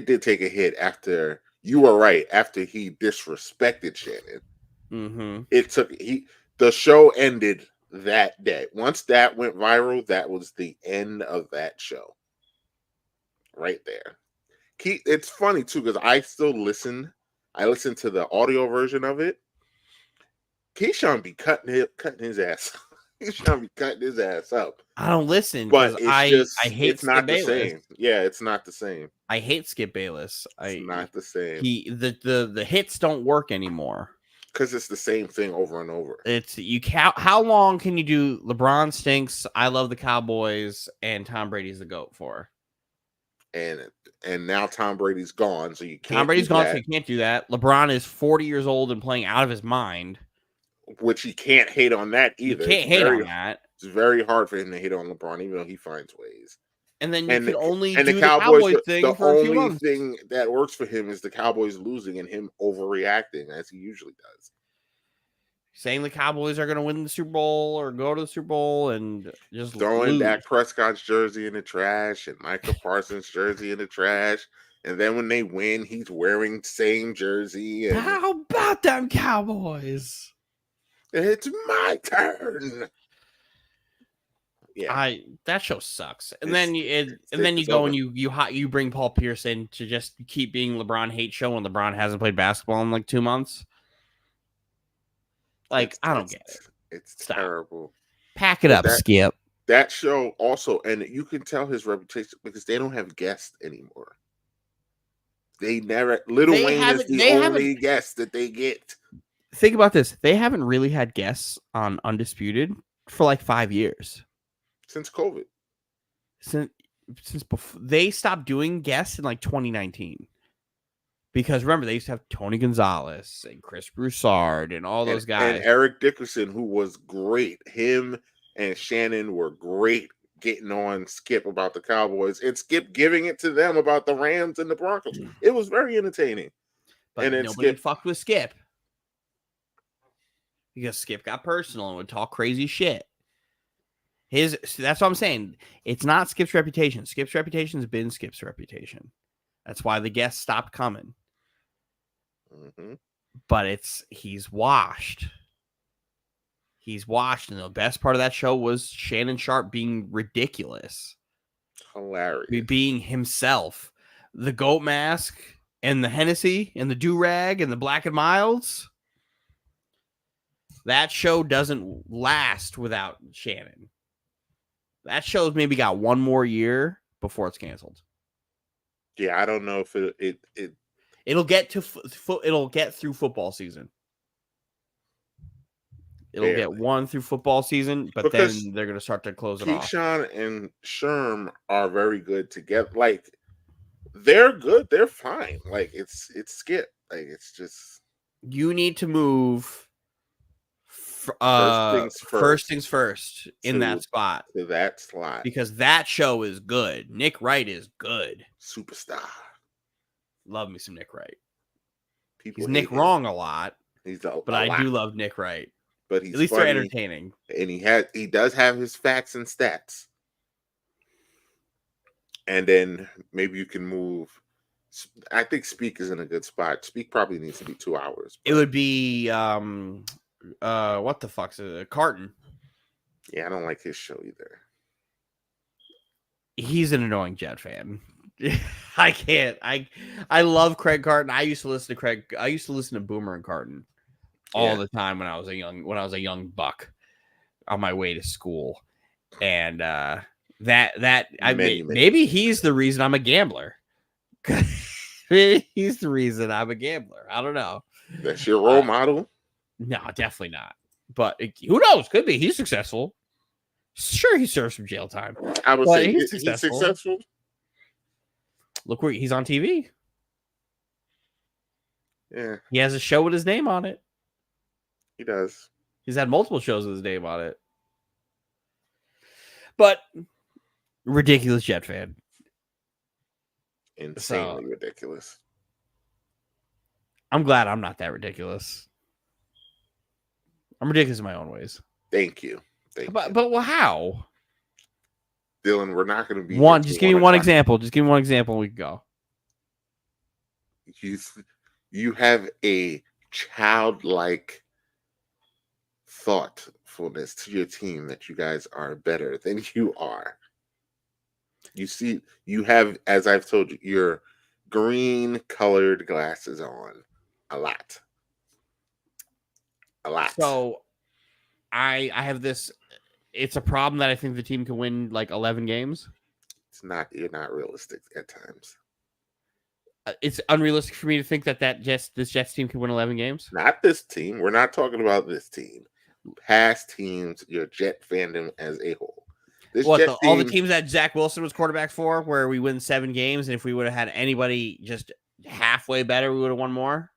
did take a hit after you were right. After he disrespected Shannon, the show ended that day. Once that went viral, that was the end of that show. Right there. It's funny too because I still listen. I listen to the audio version of it. Keyshawn be cutting his ass. Keyshawn be cutting his ass up. I don't listen, but I hate. It's Skip not Bayless. The same. Yeah, it's not the same. I hate Skip Bayless. It's not the same. The hits don't work anymore because it's the same thing over and over. How long can you do LeBron stinks, I love the Cowboys, and Tom Brady's the GOAT for? And now Tom Brady's gone, so you can't. Tom Brady's gone, so you can't do that. LeBron is 40 years old and playing out of his mind, which you can't hate on that either. You can't hate on that. It's very hard for him to hate on LeBron, even though he finds ways. And then you can only do the Cowboys thing the for a few months. The only thing that works for him is the Cowboys losing and him overreacting as he usually does. Saying the Cowboys are going to win the Super Bowl or go to the Super Bowl and just throwing Dak Prescott's jersey in the trash and Micah Parsons' jersey in the trash. And then when they win, he's wearing the same jersey. And how about them Cowboys? It's my turn. Yeah, that show sucks. And then you go and you bring Paul Pierce in to just keep being LeBron hate show when LeBron hasn't played basketball in like 2 months. Like, I don't get it. It's terrible. Pack it up, Skip. That show also, and you can tell his reputation because they don't have guests anymore. They never. Lil Wayne is the only guest that they get. Think about this. They haven't really had guests on Undisputed for like 5 years. Since COVID. Since before, they stopped doing guests in like 2019. Because remember, they used to have Tony Gonzalez and Chris Broussard and all those guys. And Eric Dickerson, who was great. Him and Shannon were great getting on Skip about the Cowboys. And Skip giving it to them about the Rams and the Broncos. It was very entertaining. But nobody fucked with Skip. Because Skip got personal and would talk crazy shit. That's what I'm saying. It's not Skip's reputation. Skip's reputation's been Skip's reputation. That's why the guests stopped coming. Mm-hmm. But he's washed. He's washed, and the best part of that show was Shannon Sharpe being ridiculous. Hilarious. Being himself. The goat mask and the Hennessy and the do-rag and the Black and Milds. That show doesn't last without Shannon. That show's maybe got one more year before it's canceled. Yeah, I don't know if it'll get through football season. It'll barely. get one through football season, but because then they're going to start to close it off. Keyshawn and Sherm are very good together. Like, they're good. They're fine. Like, it's Skip. Like, it's just... You need to move first things first in that spot. To that slot. Because that show is good. Nick Wright is good. Superstar. Love me some Nick Wright. He's Nick wrong a lot. But I do love Nick Wright. But he's at least funny, they're entertaining. And he does have his facts and stats. And then maybe you can move. I think Speak is in a good spot. Speak probably needs to be 2 hours. It would be what the fuck's it? Carton. Yeah, I don't like his show either. He's an annoying Jet fan. I can't. I love Craig Carton. I used to listen to Craig. I used to listen to Boomer and Carton all the time when I was a young buck on my way to school. And maybe he's the reason I'm a gambler. Maybe he's the reason I'm a gambler. I don't know. That's your role model? No, definitely not. But who knows? Could be. He's successful. Sure, he served some jail time. I would say he's successful. Look where he's on TV. Yeah. He has a show with his name on it. He does. He's had multiple shows with his name on it. But ridiculous Jet fan. Insanely ridiculous. I'm glad I'm not that ridiculous. I'm ridiculous in my own ways. Thank you. But how? Dylan, we're not going to be one. Just give me one example. Just give me one example and we can go. You have a childlike thoughtfulness to your team that you guys are better than you are. You see, you have, as I've told you, your green colored glasses on a lot. So I have this. It's a problem that I think the team can win like 11 games. You're not realistic at times. It's unrealistic for me to think that this Jets team can win 11 games. Not this team. We're not talking about this team. Past teams, your Jet fandom as a whole. All the teams that Zach Wilson was quarterback for, where we win 7 games, and if we would have had anybody just halfway better, we would have won more.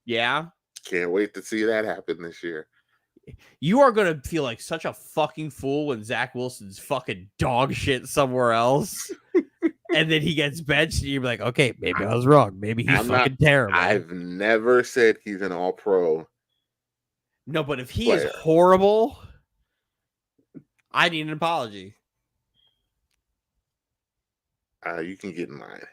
Yeah. Can't wait to see that happen this year. You are going to feel like such a fucking fool when Zach Wilson's fucking dog shit somewhere else. And then he gets benched, and you're like, okay, maybe I was wrong. Maybe he's fucking terrible. I've never said he's an all-pro. No, but if he is horrible, I need an apology. You can get in line.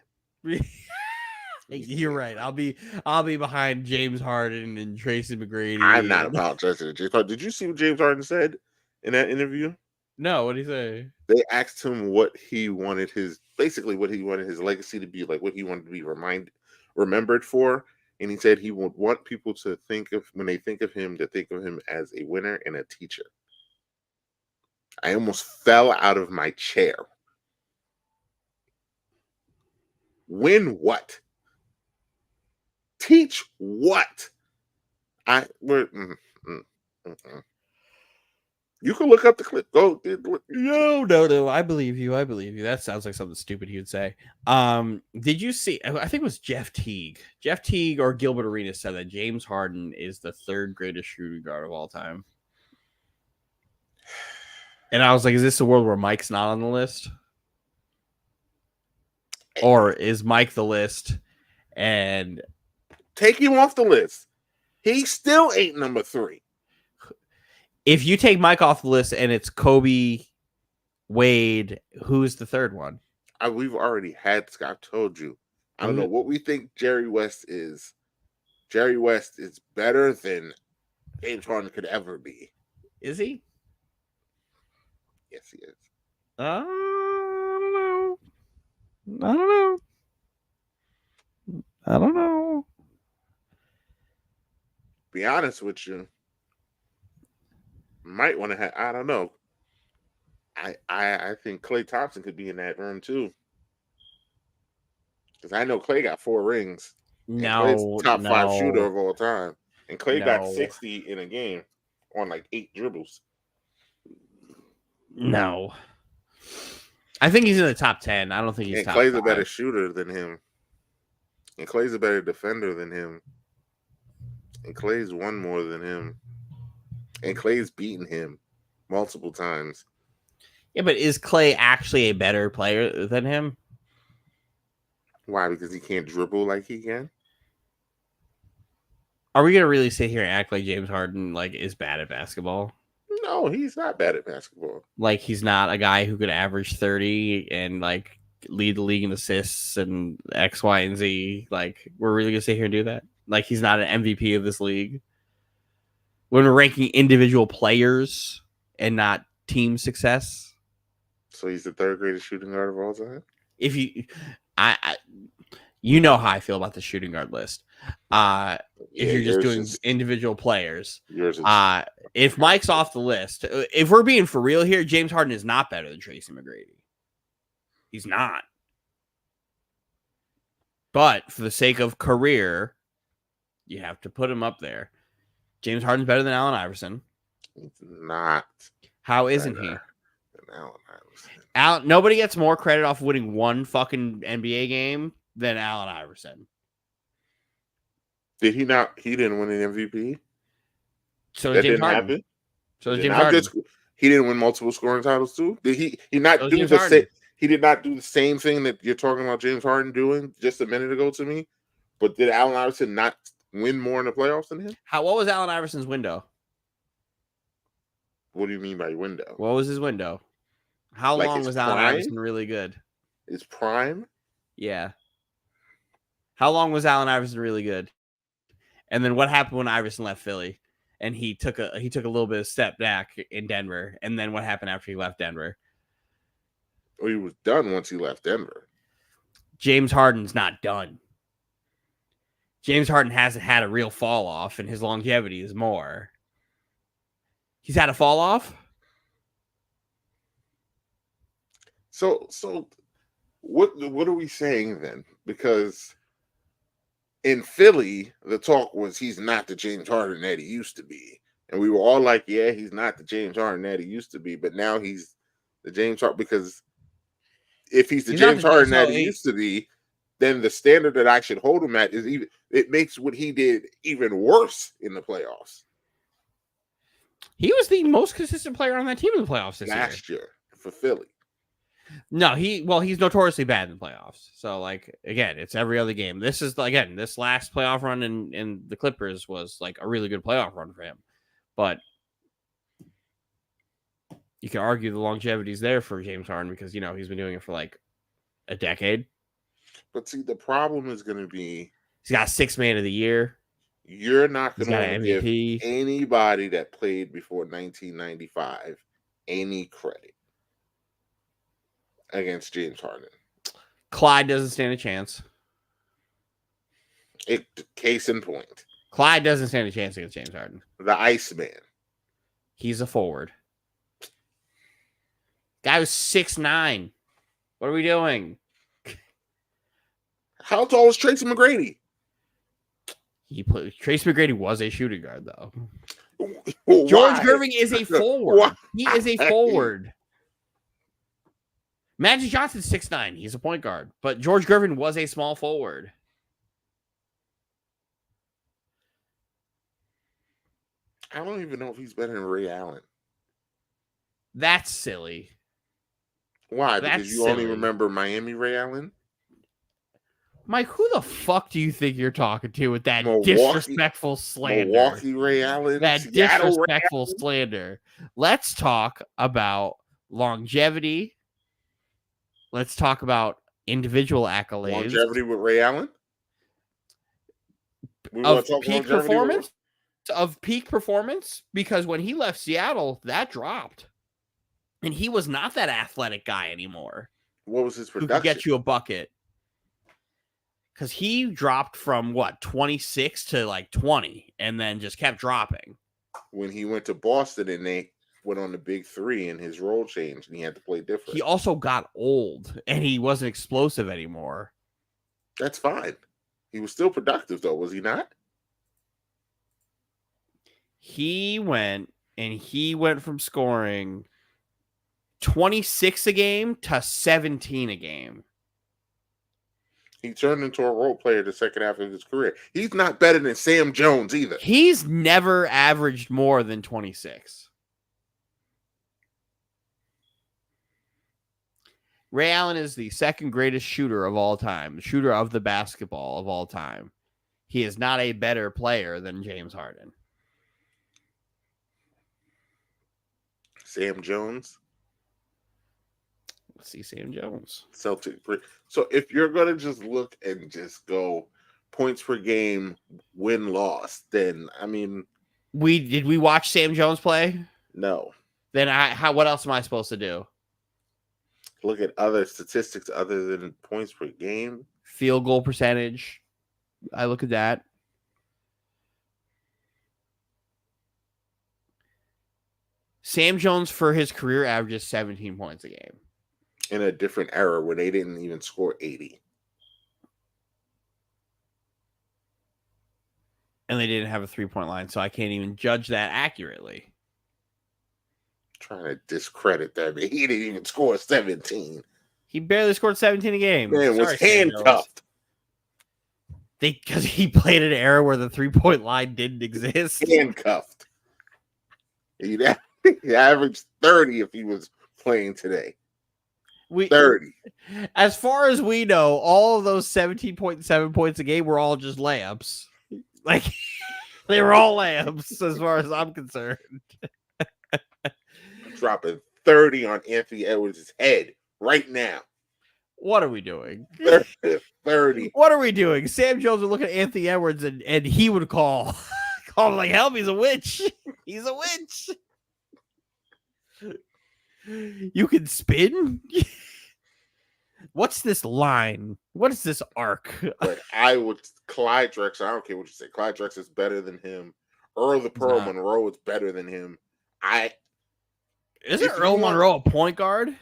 You're right. I'll be behind James Harden and Tracy McGrady. I'm not apologizing to James Harden. Did you see what James Harden said in that interview? No, what did he say? They asked him what he wanted his legacy to be, like what he wanted to be remembered for. And he said he would want people to think of, when they think of him, to think of him as a winner and a teacher. I almost fell out of my chair. Win what? Teach what? You can look up the clip. Go. No. I believe you. That sounds like something stupid he would say. Did you see? I think it was Jeff Teague. Jeff Teague or Gilbert Arenas said that James Harden is the 3rd greatest shooting guard of all time. And I was like, is this a world where Mike's not on the list? Or is Mike the list? And take him off the list. He still ain't number 3. If you take Mike off the list and it's Kobe, Wade. Who's the third one? We've already had Scott. Told you. I don't know what we think Jerry West is. Jerry West is better than James Harden could ever be. Is he? Yes, he is. I don't know. Be honest with you. Might want to have. I don't know. I think Klay Thompson could be in that room too. Because I know Klay got 4 rings. No, top 5 shooter of all time. And Klay got 60 in a game on like 8 dribbles. No. I think he's in the top 10. I don't think he's top Klay's 5. a better shooter than him. And Klay's a better defender than him. And Klay's won more than him. And Klay's beaten him multiple times. Yeah, but is Klay actually a better player than him? Why? Because he can't dribble like he can? Are we going to really sit here and act like James Harden is bad at basketball? No, he's not bad at basketball. Like, he's not a guy who could average 30 and, lead the league in assists and X, Y, and Z. Like, we're really going to sit here and do that? Like, he's not an MVP of this league? When we're ranking individual players and not team success? So he's the 3rd greatest shooting guard of all time? If you... you know how I feel about the shooting guard list. If you're just doing individual players. If Mike's off the list, if we're being for real here, James Harden is not better than Tracy McGrady. He's not. But for the sake of career, you have to put him up there. James Harden's better than Allen Iverson. He's not. How isn't he? Allen Iverson. Nobody gets more credit off winning one fucking NBA game than Allen Iverson. Did he not? He didn't win an MVP. So that James didn't Harden. happen. So James Harden. He didn't win multiple scoring titles too. Did he not do the same? He did not do the same thing that you're talking about James Harden doing just a minute ago to me. But did Allen Iverson not win more in the playoffs than him? What was Allen Iverson's window? What do you mean by window? What was his window? How long was Allen Iverson really good? His prime? Yeah. How long was Allen Iverson really good? And then what happened when Iverson left Philly? And he took a little bit of step back in Denver. And then what happened after he left Denver? Well, he was done once he left Denver. James Harden's not done. James Harden hasn't had a real fall off, and his longevity is more. He's had a fall off? So what are we saying then? Because in Philly, the talk was he's not the James Harden that he used to be. And we were all like, yeah, he's not the James Harden that he used to be. But now he's the James Harden, because if he's the James Harden that he used to be, then the standard that I should hold him at is it makes what he did even worse in the playoffs. He was the most consistent player on that team in the playoffs last year for Philly. No, he's notoriously bad in the playoffs. So, again, it's every other game. This is, again, this last playoff run in the Clippers was, a really good playoff run for him. But you can argue the longevity is there for James Harden because, he's been doing it for, a decade. But see, the problem is going to be... He's got 6th man of the year. You're not going to give anybody that played before 1995 any credit against James Harden. Clyde doesn't stand a chance. Case in point. Clyde doesn't stand a chance against James Harden. The Iceman. He's a forward. Guy was 6'9". What are we doing? How tall is Tracy McGrady? Tracy McGrady was a shooting guard, though. Why? George Gervin is a forward. Why? He is a forward. Magic Johnson's 6'9". He's a point guard. But George Gervin was a small forward. I don't even know if he's better than Ray Allen. That's silly. Why? Because you only remember Miami Ray Allen? Mike, who the fuck do you think you're talking to with that disrespectful slander? Milwaukee Ray Allen? That disrespectful slander. Let's talk about longevity. Let's talk about individual accolades. Longevity with Ray Allen? Of peak performance? Of peak performance? Because when he left Seattle, that dropped. And he was not that athletic guy anymore. What was his production? Who could get you a bucket. Because he dropped from, 26 to, 20, and then just kept dropping. When he went to Boston and they went on the big three and his role changed and he had to play different. He also got old and he wasn't explosive anymore. That's fine. He was still productive though, was he not? He went from scoring 26 a game to 17 a game. He turned into a role player the second half of his career. He's not better than Sam Jones either. He's never averaged more than 26. Ray Allen is the second greatest shooter of all time, the shooter of the basketball of all time. He is not a better player than James Harden. Sam Jones? Let's see Sam Jones. Celtic. So if you're going to just look and just go points per game, win-loss, then, I mean... Did we watch Sam Jones play? No. Then what else am I supposed to do? Look at other statistics other than points per game. Field goal percentage. I look at that. Sam Jones for his career averages 17 points a game. In a different era where they didn't even score 80. And they didn't have a 3-point line, so I can't even judge that accurately. Trying to discredit that, but he didn't even score 17. He barely scored 17 a game. Man was handcuffed. Because he played in an era where the 3-point line didn't exist. Handcuffed. He averaged 30 if he was playing today. 30. As far as we know, all of those 17.7 points a game were all just layups. Like, they were all layups as far as I'm concerned. Dropping 30 on Anthony Edwards' head right now. What are we doing? 30. What are we doing? Sam Jones would look at Anthony Edwards and he would call him like, help, he's a witch. He's a witch. You can spin? What's this line? What is this arc? But Clyde Drexler, I don't care what you say. Clyde Drexler is better than him. Earl the Pearl Monroe is better than him. Isn't Earl Monroe a point guard?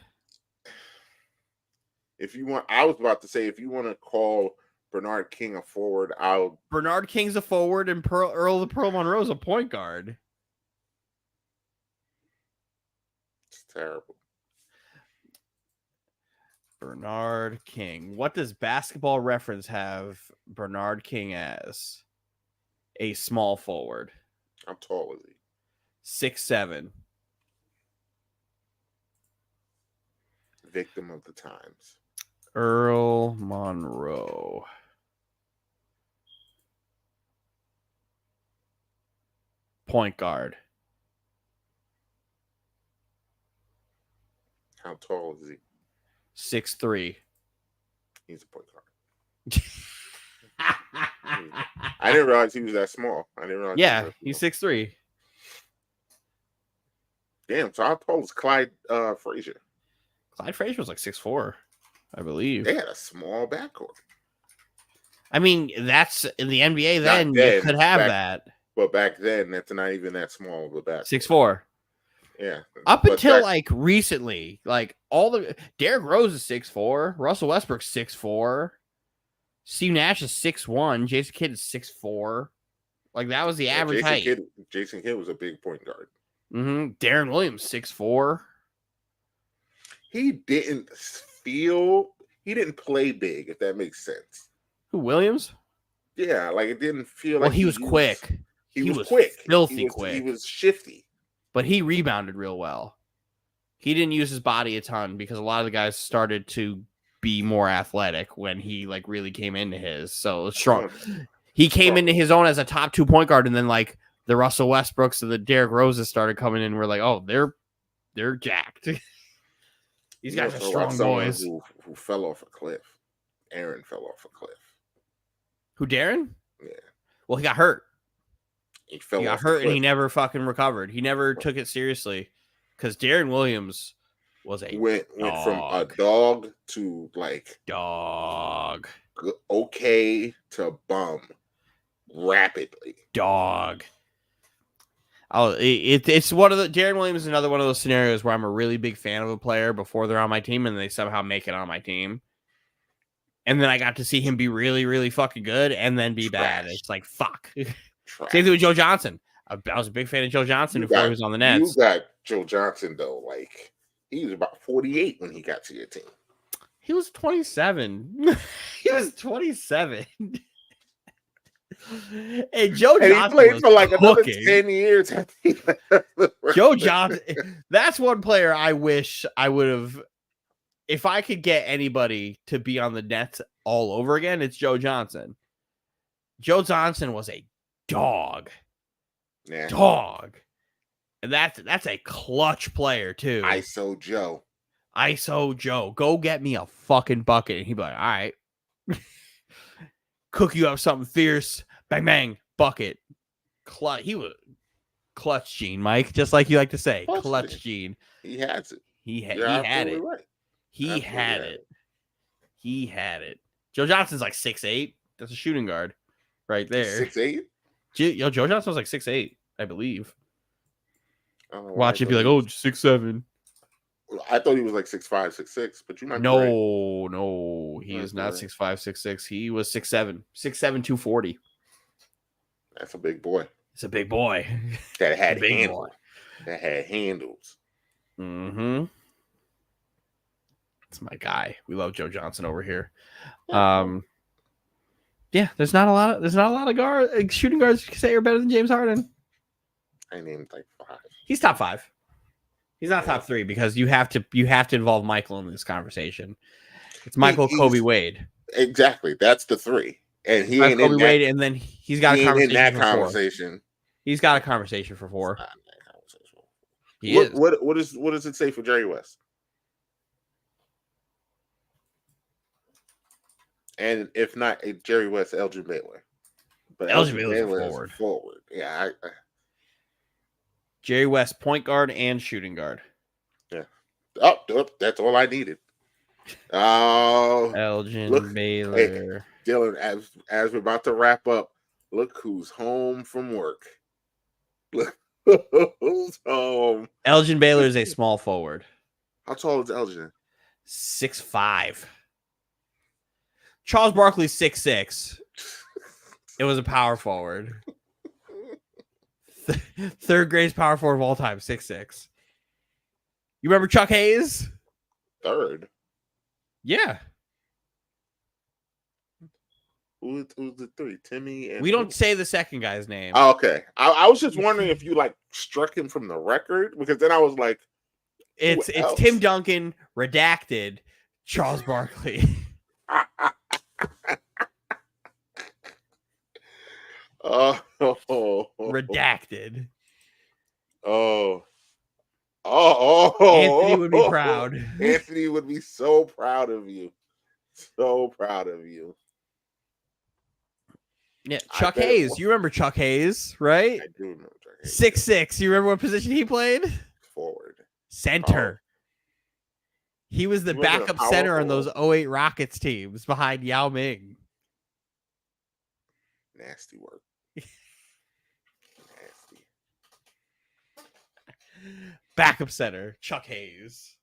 I was about to say, if you want to call Bernard King a forward, Bernard King's a forward and Earl the Pearl Monroe is a point guard. It's terrible. Bernard King. What does Basketball Reference have Bernard King as? A small forward. How tall is he? 6'7". Victim of the times. Earl Monroe. Point guard. How tall is he? 6'3". He's a point guard. I didn't realize he was that small. He's 6'3". Damn, so how tall is Clyde Frazier? Clyde Frazier was like 6'4", I believe. They had a small backcourt. I mean, that's in the NBA then. You could have that. But back then, that's not even that small of a backcourt. 6'4". Yeah. Up until recently, all the Derrick Rose is 6'4", Russell Westbrook's 6'4", Steve Nash is 6'1", Jason Kidd is 6'4". That was the average height. Jason Kidd was a big point guard. Mm-hmm. Darren Williams 6'4". He didn't play big, if that makes sense. Who, Williams? Yeah, it didn't feel like he was quick. He was quick. Filthy quick. He was shifty. But he rebounded real well. He didn't use his body a ton because a lot of the guys started to be more athletic when he really came into his. So strong. He came into his own as a top 2 point guard, and then the Russell Westbrooks and the Derrick Roses started coming in. And we're like, oh, they're jacked. These You guys know, are talk about strong someone boys. who fell off a cliff. Aaron fell off a cliff. Who, Darren? Yeah. Well, he got hurt. He fell He got off the hurt and he cliff. never fucking recovered. He never took it seriously because Darren Williams was a went from a dog to like dog. Okay to bum rapidly. Dog. It's one of the Darren Williams is another one of those scenarios where I'm a really big fan of a player before they're on my team and they somehow make it on my team. And then I got to see him be really, really fucking good and then be bad. It's like, fuck. Same thing with Joe Johnson. I was a big fan of Joe Johnson before he was on the Nets. You got Joe Johnson, though. Like, he was about 48 when he got to your team. He was 27. He was 27. Hey, Joe Johnson. He played for like another 10 years. Joe Johnson. That's one player I wish I would have. If I could get anybody to be on the Nets all over again, it's Joe Johnson. Joe Johnson was a dog. Yeah. Dog. And that's a clutch player, too. ISO Joe. ISO Joe. Go get me a fucking bucket. And he'd be like, all right. Cook you up something fierce. Bang, bang. Bucket. Clutch. He was clutch gene, Mike. Just like you like to say. Clutch gene. He has it. He had it. Right. He had it. He had it. Joe Johnson's like 6'8". That's a shooting guard right there. 6'8"? Yo, Joe Johnson was like 6'8", I believe. Watch it be like, 6'7". I thought he was like 6'5", 6'6", but you might be right. No. He is not 6'5", 6'6". He was 6'7", 6'7", 240. That's a big boy. It's a big boy. That had handles. That had handles. Mm-hmm. It's my guy. We love Joe Johnson over here. Yeah, there's not a lot of shooting guards you can say are better than James Harden. I named like 5. He's top 5. He's not top 3 because you have to involve Michael in this conversation. It's Michael, Kobe, Wade. Exactly. That's the 3. And he ain't Kobe, in Wade, and then he's got a conversation. In that conversation. 4. He's got a conversation for 4. What does it say for Jerry West? And if not Jerry West, Elgin Baylor. But Elgin Baylor's forward. Yeah. Jerry West, point guard and shooting guard. Yeah. Oh, that's all I needed. Oh, Elgin Baylor. Hey, Dylan, as we're about to wrap up, look who's home from work. Look who's home. Elgin Baylor is a small forward. How tall is Elgin? 6'5". Charles Barkley's 6'6". It was a power forward. Third greatest power forward of all time, 6'6". You remember Chuck Hayes? Third. Yeah. Who's the 3? Timmy and we don't say the second guy's name. Oh, okay. I was just wondering if you like struck him from the record, because then I was like, it's Tim Duncan, redacted, Charles Barkley. Redacted. Anthony would be proud. Anthony would be so proud of you. So proud of you. Yeah, Chuck Hayes. You remember Chuck Hayes, right? I do remember Chuck Hayes. 6'6". You remember what position he played? Forward. Center. He was the backup center on those 08 Rockets teams behind Yao Ming. Nasty work. Nasty. Backup center, Chuck Hayes.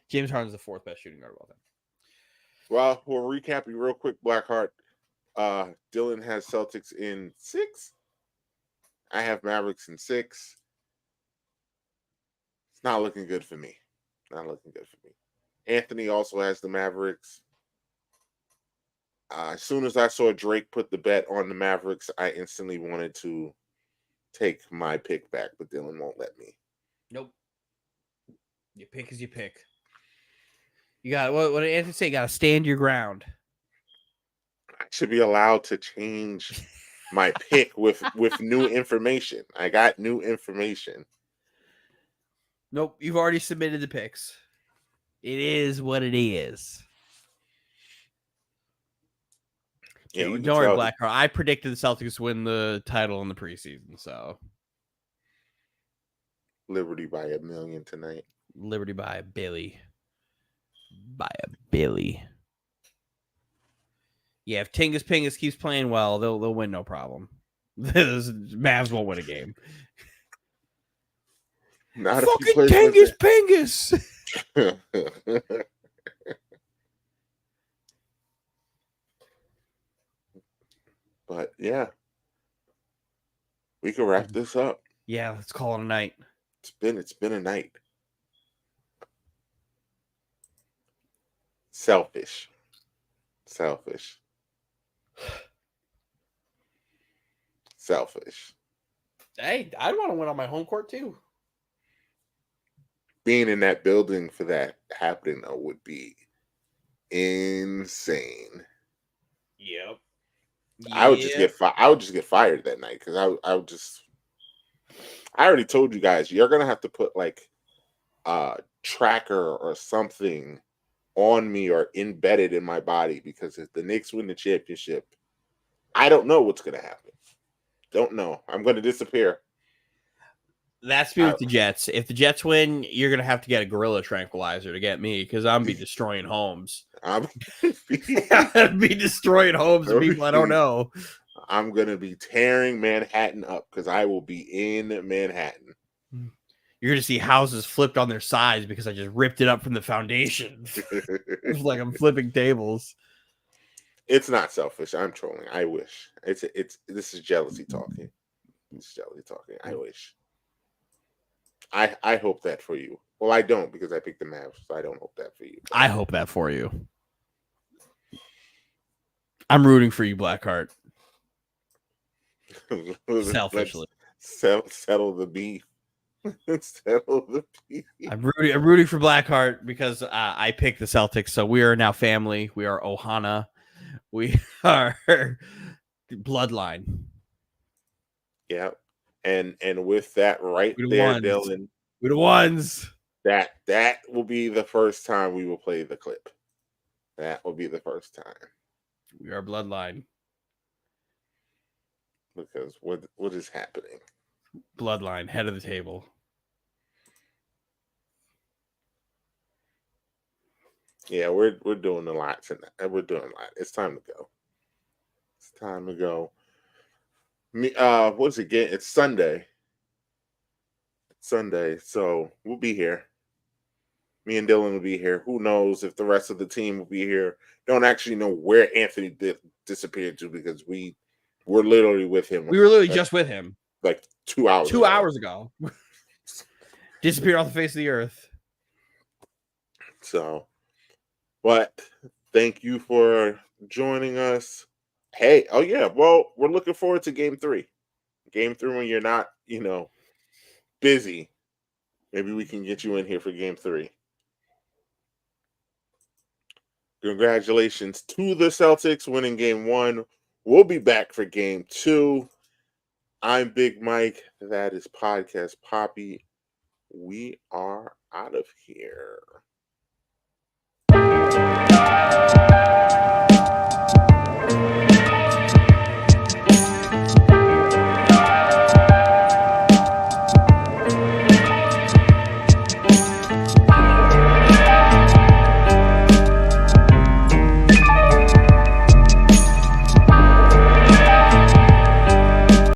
James Harden's the 4th best shooting guard of all time. Well, we'll recap you real quick, Blackheart. Dylan has Celtics in 6. I have Mavericks in 6. It's not looking good for me. Anthony also has the Mavericks. As soon as I saw Drake put the bet on the Mavericks, I instantly wanted to take my pick back, but Dylan won't let me. Nope. Your pick is your pick. You got what did Anthony say? You got to stand your ground. I should be allowed to change my pick with new information. I got new information. Nope, you've already submitted the picks. It is what it is. Yeah, Don't worry, Blackheart. I predicted the Celtics win the title in the preseason, so Liberty by 1 million tonight. Liberty by a Billy. By a Billy. Yeah, if Tingus Pingus keeps playing well, they'll win no problem. The Mavs won't win a game. Not fucking Tingus Pingus. But yeah, we can wrap this up. Yeah, let's call it a night. It's been a night. Selfish. Hey, I'd want to win on my home court too. Being in that building for that happening though would be insane. Yep. I would just get fired that night because I would just. I already told you guys you're gonna have to put like a tracker or something on me or embedded in my body because if the Knicks win the championship, I don't know what's gonna happen. Don't know. I'm gonna disappear. That's me with the Jets. If the Jets win, you're gonna have to get a gorilla tranquilizer to get me because I'm be destroying homes. I'm gonna be destroying homes of people I don't know. I'm gonna be tearing Manhattan up because I will be in Manhattan. You're gonna see houses flipped on their sides because I just ripped it up from the foundation. It's like I'm flipping tables. It's not selfish. I'm trolling. I wish. This is jealousy talking. It's jealousy talking. I wish. I hope that for you. Well, I don't because I picked the Mavs, so I don't hope that for you. I hope that for you. I'm rooting for you, Blackheart. Selfishly. Settle the beef. Settle the beef. I'm rooting for Blackheart because I picked the Celtics, so we are now family. We are Ohana. We are bloodline. Yeah. And with that right there, Dylan. We're the ones. That will be the first time we will play the clip. That will be the first time. We are bloodline. Because what is happening? Bloodline, head of the table. Yeah, we're doing a lot tonight. We're doing a lot. It's time to go. It's time to go. What's it again? It's Sunday. So we'll be here. Me and Dylan will be here. Who knows if the rest of the team will be here? Don't actually know where Anthony disappeared to because we're literally with him. We were literally just with him. Like 2 hours. 2 hours ago. Disappeared off the face of the earth. So, but thank you for joining us. Hey, oh yeah, well, we're looking forward to Game 3. Game 3 when you're not, busy. Maybe we can get you in here for Game 3. Congratulations to the Celtics winning Game 1. We'll be back for Game 2. I'm Big Mike. That is Podcast Poppy. We are out of here.